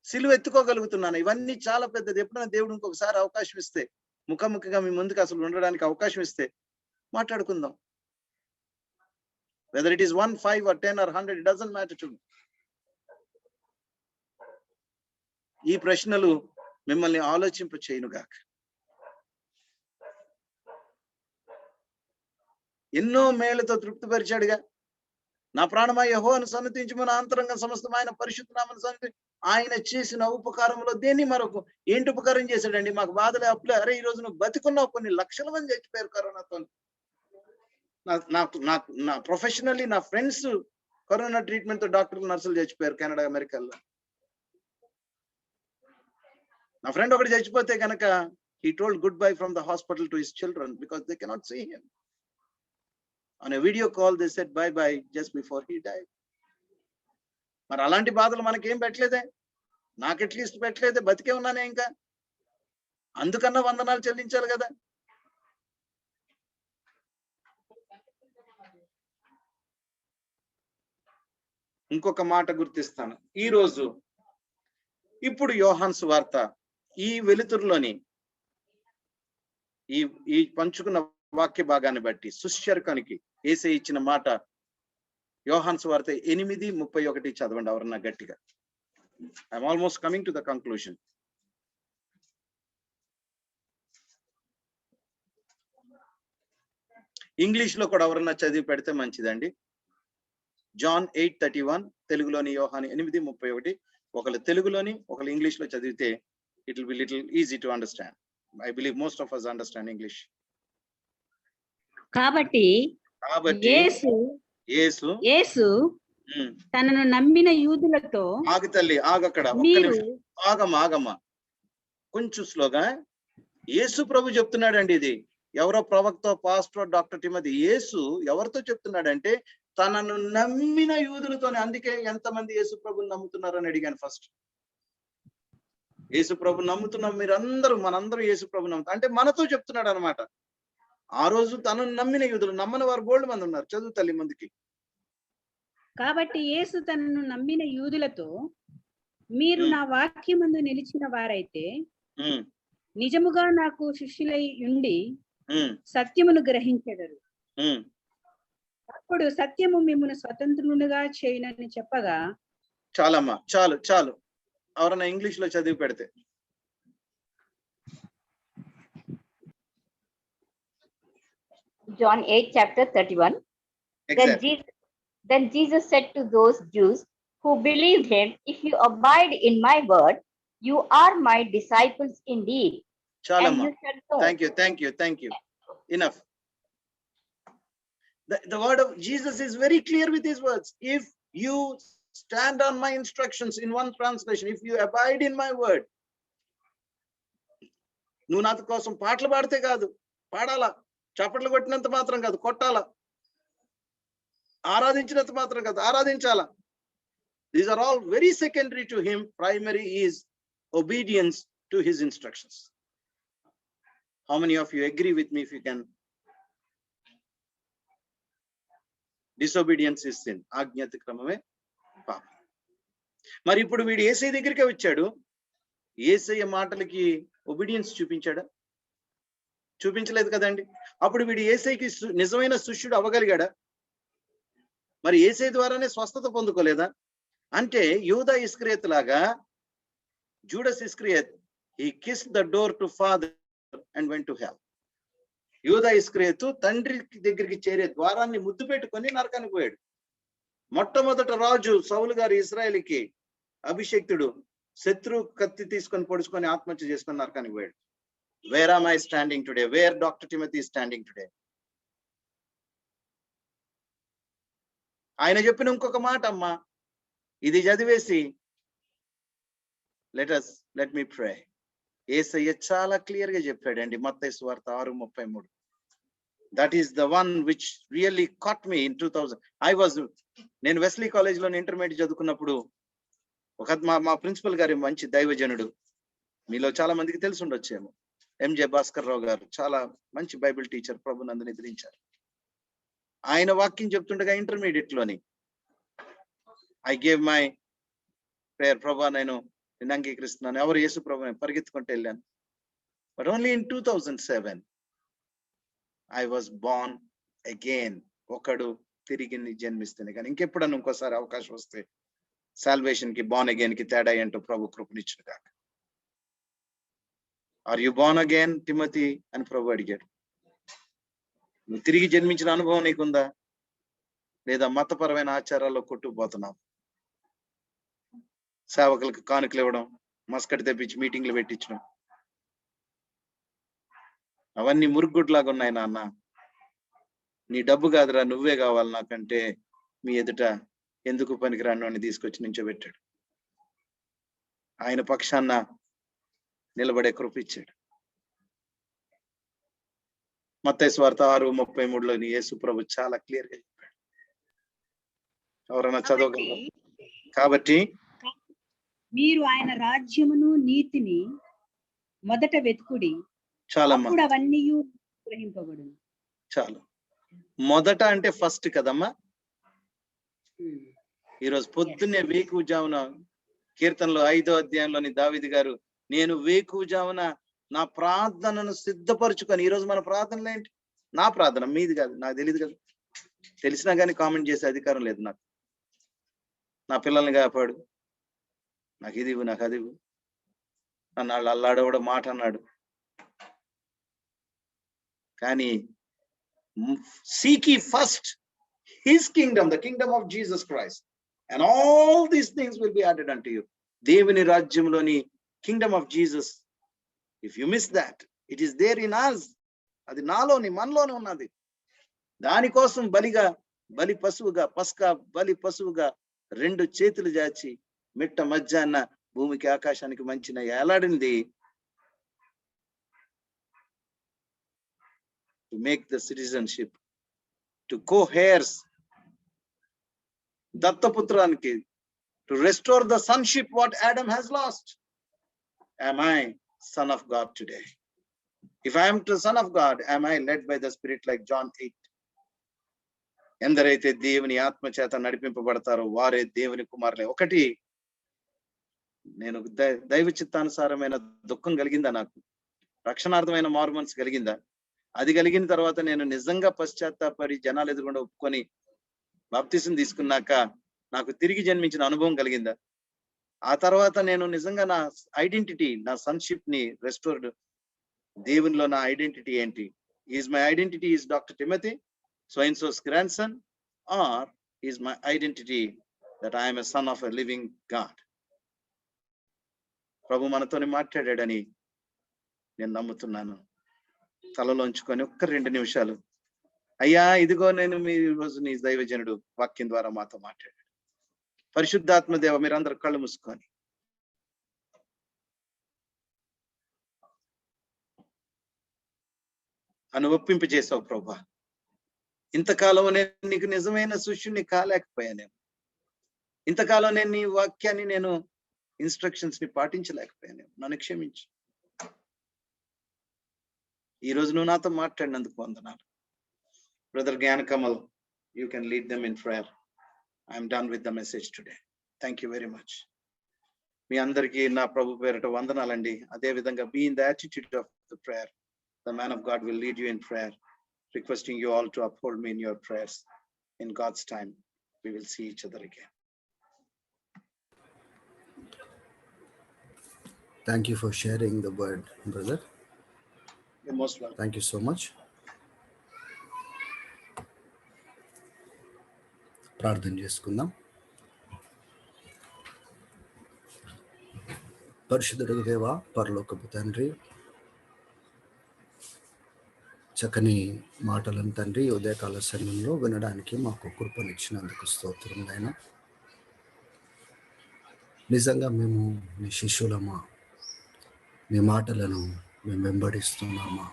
సిలువ ఎత్తుకోగలుగుతున్నాను? ఇవన్నీ చాలా పెద్దది. ఎప్పుడైనా దేవుడు ఇంకొకసారి అవకాశం ఇస్తే, ముఖాముఖిగా మీ ముందుకు అసలు ఉండడానికి అవకాశం ఇస్తే మాట్లాడుకుందాం. whether it is 1, 5 or 10 or 100, it doesn't matter to me. ఈ ప్రశ్నలు మిమ్మల్ని ఆలోచింప చేయనుగాక. ఎన్నో మేళ్లతో తృప్తిపరిచాడుగా. నా ప్రాణమా యెహోవాను సన్నతించుము, నా అంతరంగం సమస్తం ఆయన పరిశుద్ధ నామమును సన్నతి. ఆయన చేసిన ఉపకారంలో దేన్ని మరొక ఏంటి ఉపకారం చేశాడండి? మాకు బాధలే, అప్పులే. అరే ఈ రోజు నువ్వు బతికున్నావు, కొన్ని లక్షల మంది చచ్చిపోయారు కరోనాతో. నా ప్రొఫెషనల్లీ నా ఫ్రెండ్స్ కరోనా ట్రీట్మెంట్ తో డాక్టర్లు, నర్సులు చచ్చిపోయారు కెనడా, అమెరికాలో. నా ఫ్రెండ్ ఒకటి చచ్చిపోతే కనుక he told goodbye from the hospital to his children because they cannot see him. On a video call they said bye bye just before he died. మరి అలాంటి బాధలు మనకేం పెట్టలేదే, నాకు అట్లీస్ట్ పెట్టలేదే, బతికే ఉన్నానే. ఇంకా అందుకన్నా వందనాలు చెల్లించాలి కదా. ఇంకొక మాట గుర్తిస్తాను. ఈ రోజు ఇప్పుడు యోహాను సువార్త ఈ వెలుతురులోని ఈ పంచుకున్న వాక్య భాగాన్ని బట్టి సుశర్కానికి యేసయ్య ఇచ్చిన మాట యోహాను సువార్త 8:31 చదవండి ఎవరన్నా గట్టిగా. I'm almost coming to the conclusion. English లో కూడా ఎవరన్నా చదివి పెడితే మంచిదండి. జాన్ 8:31, తెలుగులోని యోహాను 8:31. ఒకళ్ళు తెలుగులోని ఒకళ్ళు ఇంగ్లీష్ లో చదివితే it will be little easy to understand. I believe most of us understand English. కాబట్టి యేసు ఉమ్. తనను నమ్మిన యూదులతో ఆగు తల్లి, ఆగక్కడ ఒక్క మీరు నిమిషం. ఆగమ్మా కొంచెం స్లోగా. యేసు ప్రభు చెప్తున్నాడండి ఇది. ఎవరో ప్రవక్త, పాస్టర్, డాక్టర్ టిమోతి. యేసు ఎవరితో చెప్తున్నాడంటే తనను నమ్మిన యూదులతోనే. అందుకే ఎంతమంది యేసు ప్రభుని నమ్ముతున్నారని అడిగాను ఫస్ట్. యేసు ప్రభు నమ్ముతున్నాం మీరందరూ, మనందరూ యేసు ప్రభు నమ్ముతాం అంటే మనతో చెప్తున్నాడు అనమాట. ఆ రోజు తనను నమ్మిన యూదులు, నమ్మని వారు బోల్డ్ మంది ఉన్నారు. చదువు తల్లి ముందుకి. కాబట్టి యేసు తనను నమ్మిన యూదులతో మీరు నా వాక్యమందు నిలిచిన వారైతే ఉమ్, నిజముగా నాకు శిష్యులై ఉండి ఉమ్, సత్యమును గ్రహించెదరు. ఉమ్. అప్పుడు సత్యము మిమ్మును స్వతంత్రులుగా చేయునని చెప్పగా చాలమ్మా, చాలు. ఎవరన్నా ఇంగ్లీష్ లో చదివి పెడితే. John 8, chapter 31. Then Jesus said to those Jews who believed him, "If you abide in my word, you are my disciples indeed." And చాలమ్మా. you shall know. Thank you. Enough. The word of Jesus is very clear with his words. If you stand on my instructions, in one translation, if you abide in my word. నువ్వు నా కోసం పాటలు పాడితే కాదు, పాడాలా. చప్పట్లు కొట్టినంత మాత్రం కాదు, కొట్టాలా. ఆరాధించినంత మాత్రం కాదు, ఆరాధించాలా. These are all very secondary to him. Primary is obedience to his instructions. How many of you agree with me? If you can. Disobedience is sin. ఆజ్ఞాతిక్రమమే పాపం. మరి ఇప్పుడు వీడు యేసయ్య దగ్గరికే వచ్చాడు. యేసయ్య మాటలకి ఒబీడియన్స్ చూపించాడా? చూపించలేదు కదండి. అప్పుడు వీడు యేసయ్యకి నిజమైన శిష్యుడు అవ్వగలిగాడా? మరి యేసయ్య ద్వారానే స్వస్థత పొందుకోలేదా? అంటే యూదా ఇస్కరియోత్ లాగా, Judas Iscariot, he kissed the door to father and went to hell. యూదా ఇస్కరియోతు తండ్రి దగ్గరికి చేరే ద్వారాన్ని ముద్దు పెట్టుకొని నరకానికి పోయాడు. మొట్టమొదట రాజు సౌలు గారు ఇశ్రాయేలుకి అభిషేక్తుడు శత్రు కత్తి తీసుకొని పొడుచుకొని ఆత్మహత్య చేసుకొని నరకానికి పోయాడు. Where am I standing today? Where doctor Timothy standing today? ఆయన చెప్పిన ఇంకొక మాట అమ్మా, ఇది చదివేసి లెట్ మీ ప్రే. యేసయ్య చాలా క్లియర్ గా చెప్పాడండి. మత్తయి సువార్త 6:33. That is the one which really caught me in 2000. నేను వెస్లీ కాలేజ్ లో ఇంటర్మీడియట్ చదువుకున్నప్పుడు మా ప్రిన్సిపల్ గారి మంచి దైవజనుడు, మీలో చాలా మందికి తెలిసి ఉండొచ్చేమో, ఎంజే భాస్కర్ రావు గారు, చాలా మంచి బైబిల్ టీచర్, ప్రభునందు నిద్రించారు. ఆయన వాక్యం చెప్తుండగా ఇంటర్మీడియట్ లోని ఐ గేవ్ మై ప్రేయర్. ప్రభా నేను నిన్ను అంగీకరిస్తున్నాను, ఎవరు యేసు ప్రభు, పరిగెత్తుకుంటూ వెళ్ళాను. But only in 2007 I was Born again. ఒకడు తిరిగి జన్మిస్తేనే కానీ ఇంకెప్పుడన్నా ఇంకోసారి అవకాశం వస్తే సాల్వేషన్ కి, బోర్న్ అగైన్ కి తేడా ఏంటో ప్రభు కృపనిచ్చును గాక. Are you born again Timothy అని ప్రభు అడిగాడు. నువ్వు తిరిగి జన్మించిన అనుభవం నీకుందా? లేదా మతపరమైన ఆచారాల్లో కొట్టుకుపోతున్నావు? సేవకులకు కానుకలు ఇవ్వడం, మస్కట్ తెప్పించి మీటింగ్లు పెట్టించడం, అవన్నీ మురుగుడ్లాగా ఉన్నాయి నాన్న. నీ డబ్బు కాదురా, నువ్వే కావాలి నాకంటే మీ ఎదుట ఎందుకు పనికిరాను అని తీసుకొచ్చి నించోబెట్టాడు. ఆయన పక్షాన నిలబడే కృప ఇచ్చాడు. మత్తయి సువార్త 6:33 యేసు ప్రభు చాలా క్లియర్ గా చెప్పాడు. ఎవరైనా చదవగలరు? కాబట్టి మీరు ఆయన రాజ్యమును నీతిని మొదట వెతుకుడి, చాలమ్మా, అప్పుడు అవన్నీ గ్రహింపబడును. చాలు. మొదట అంటే ఫస్ట్ కదమ్మా. ఈరోజు పొద్దున్నే వేకువజామున కీర్తనలో 5వ అధ్యాయంలోని దావీదు గారు, నేను వేకువజామున నా ప్రార్థనను సిద్ధపరచుకొని. ఈరోజు మన ప్రార్థనలు ఏంటి? నా ప్రార్థన, మీది కాదు. నాకు తెలియదు కదా, తెలిసినా కానీ కామెంట్ చేసే అధికారం లేదు నాకు. నా పిల్లల్ని కాపాడు, నాకు ఇది ఇవ్వు, నాకు అది ఇవ్వు. నన్ను వాళ్ళు అల్లాడవడం మాట అన్నాడు. కానీ seek ye first his kingdom, the kingdom of Jesus Christ, and all these things will be added unto you. దేవుని రాజ్యంలోని kingdom of Jesus, if you miss that, it is there in us. అది నాలోని, మనలోనే ఉన్నది. దానికోసం బలిగా బలి పశువుగా, పస్కా బలి పశువుగా 2 చేతులు జాచి మిట్ట మధ్యాహ్న భూమికి ఆకాశానికి మంచిన ఏలాడింది. To make the citizenship, to co-heirs, దత్తపుత్రానికి, to restore the sonship what Adam has lost. Am I son of God today? If I am the son of God, am I led by the Spirit like John 8? ఎందరైతే దేవుని ఆత్మ చేత నడిపింపబడతారో వారే దేవుని కుమారులే. ఒకటి, నేను దైవ చిత్తానుసారమైన దుఃఖం కలిగిందా, నాకు రక్షణార్థమైన మార్మన్స్ కలిగిందా? అది కలిగిన తర్వాత నేను నిజంగా పశ్చాత్తాపడి జనాలు ఎదురుకుండా ఒప్పుకొని బాప్తిసం తీసుకున్నాక నాకు తిరిగి జన్మించిన అనుభవం కలిగిందా? ఆ తర్వాత నేను నిజంగా నా ఐడెంటిటీ, నా సన్షిప్ ని రెస్టోర్డ్, దేవునిలో నా ఐడెంటిటీ ఏంటి? Is my identity is doctor Timothy, so and so's grandson, or is my identity that I am a son of a living God? ప్రభు మనతోని మాట్లాడాడని నేను నమ్ముతున్నాను. తలలోంచుకొని ఒక్క 2 నిమిషాలు, అయ్యా ఇదిగో నేను మీ రోజు నీ దైవజనుడు వాక్యం ద్వారా మాతో మాట్లాడాడు. పరిశుద్ధాత్మ దేవ, మీరందరూ కళ్ళు మూసుకొని అని ఒప్పింపు చేసావు ప్రభా. ఇంతకాలం నేను నీకు నిజమైన శిష్యుని కాలేకపోయానేమో, ఇంతకాలం నేను నీ వాక్యాన్ని, నేను ఇన్స్ట్రక్షన్స్ ని పాటించలేకపోయానేమో, నన్ను క్షమించు. ఈ రోజు నువ్వు నాతో మాట్లాడినందుకు వందనాలు. Brother Gnana Kamal, you can lead them in prayer. I'm done with the message today. Thank you very much. మీ అందరికీ నా ప్రభు పేరిట వందనాలండి. అదే విధంగా be in the attitude of the prayer. The man of God will lead you in prayer. Requesting you all to uphold me in your prayers. In God's time, we will see each other again. Thank you for sharing the word, brother. You're most welcome. Thank you so much. ప్రార్థన చేసుకుందాం. పరిశుద్ధుడు దేవా, పరలోకపు తండ్రి, చక్కని మాటలను తండ్రి ఉదయకాల సమయంలో వినడానికి మాకు కృపనిచ్చినందుకు స్తోత్రం నాయనా. నిజంగా మేము నీ శిష్యులమా? నీ మాటలను మేము వెంబడిస్తున్నామా?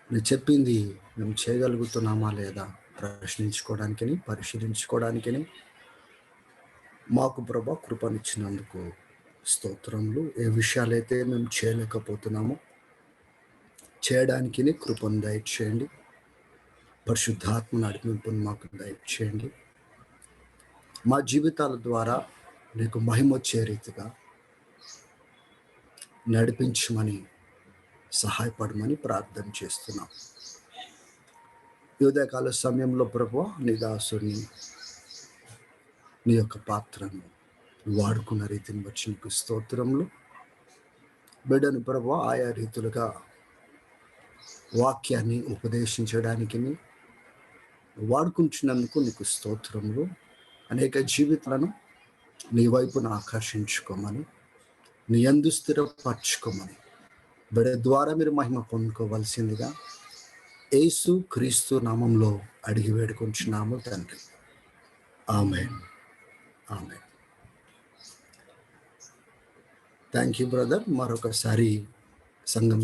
నీ చెప్పింది మేము చేయగలుగుతున్నామా లేదా ప్రశ్నించుకోవడానికని, పరిశీలించుకోవడానికని మాకు ప్రభా కృపనిచ్చినందుకు స్తోత్రములు. ఏ విషయాలైతే మేము చేయలేకపోతున్నామో చేయడానికి కృపను దయచేయండి. పరిశుద్ధాత్మ నడిపింపును మాకు దయచేయండి. మా జీవితాల ద్వారా నీకు మహిమ వచ్చే రీతిగా నడిపించమని, సహాయపడమని ప్రార్థన చేస్తున్నాం. ఈ ఉదయకాల సమయంలో ప్రభువా, నీ దాసుని నీ యొక్క పాత్రను వాడుకున్న రీతిని బట్టి నీకు స్తోత్రములు. బిడ్డను ప్రభువా ఆయా రీతులుగా వాక్యాన్ని ఉపదేశించడానికి వాడుకుంటున్నందుకు నీకు స్తోత్రములు. అనేక జీవితాలను నీ వైపున ఆకర్షించుకోమని, నీ యందు స్థిరపరచుకోమని బిడ్డ ద్వారా మీరు మహిమ పొందుకోవలసిందిగా యేసు క్రీస్తు నామంలో అడిగి వేడుకుంటున్నాము తండ్రి. ఆమేన్. ఆమేన్. Thank you brother. మరొకసారి సంఘం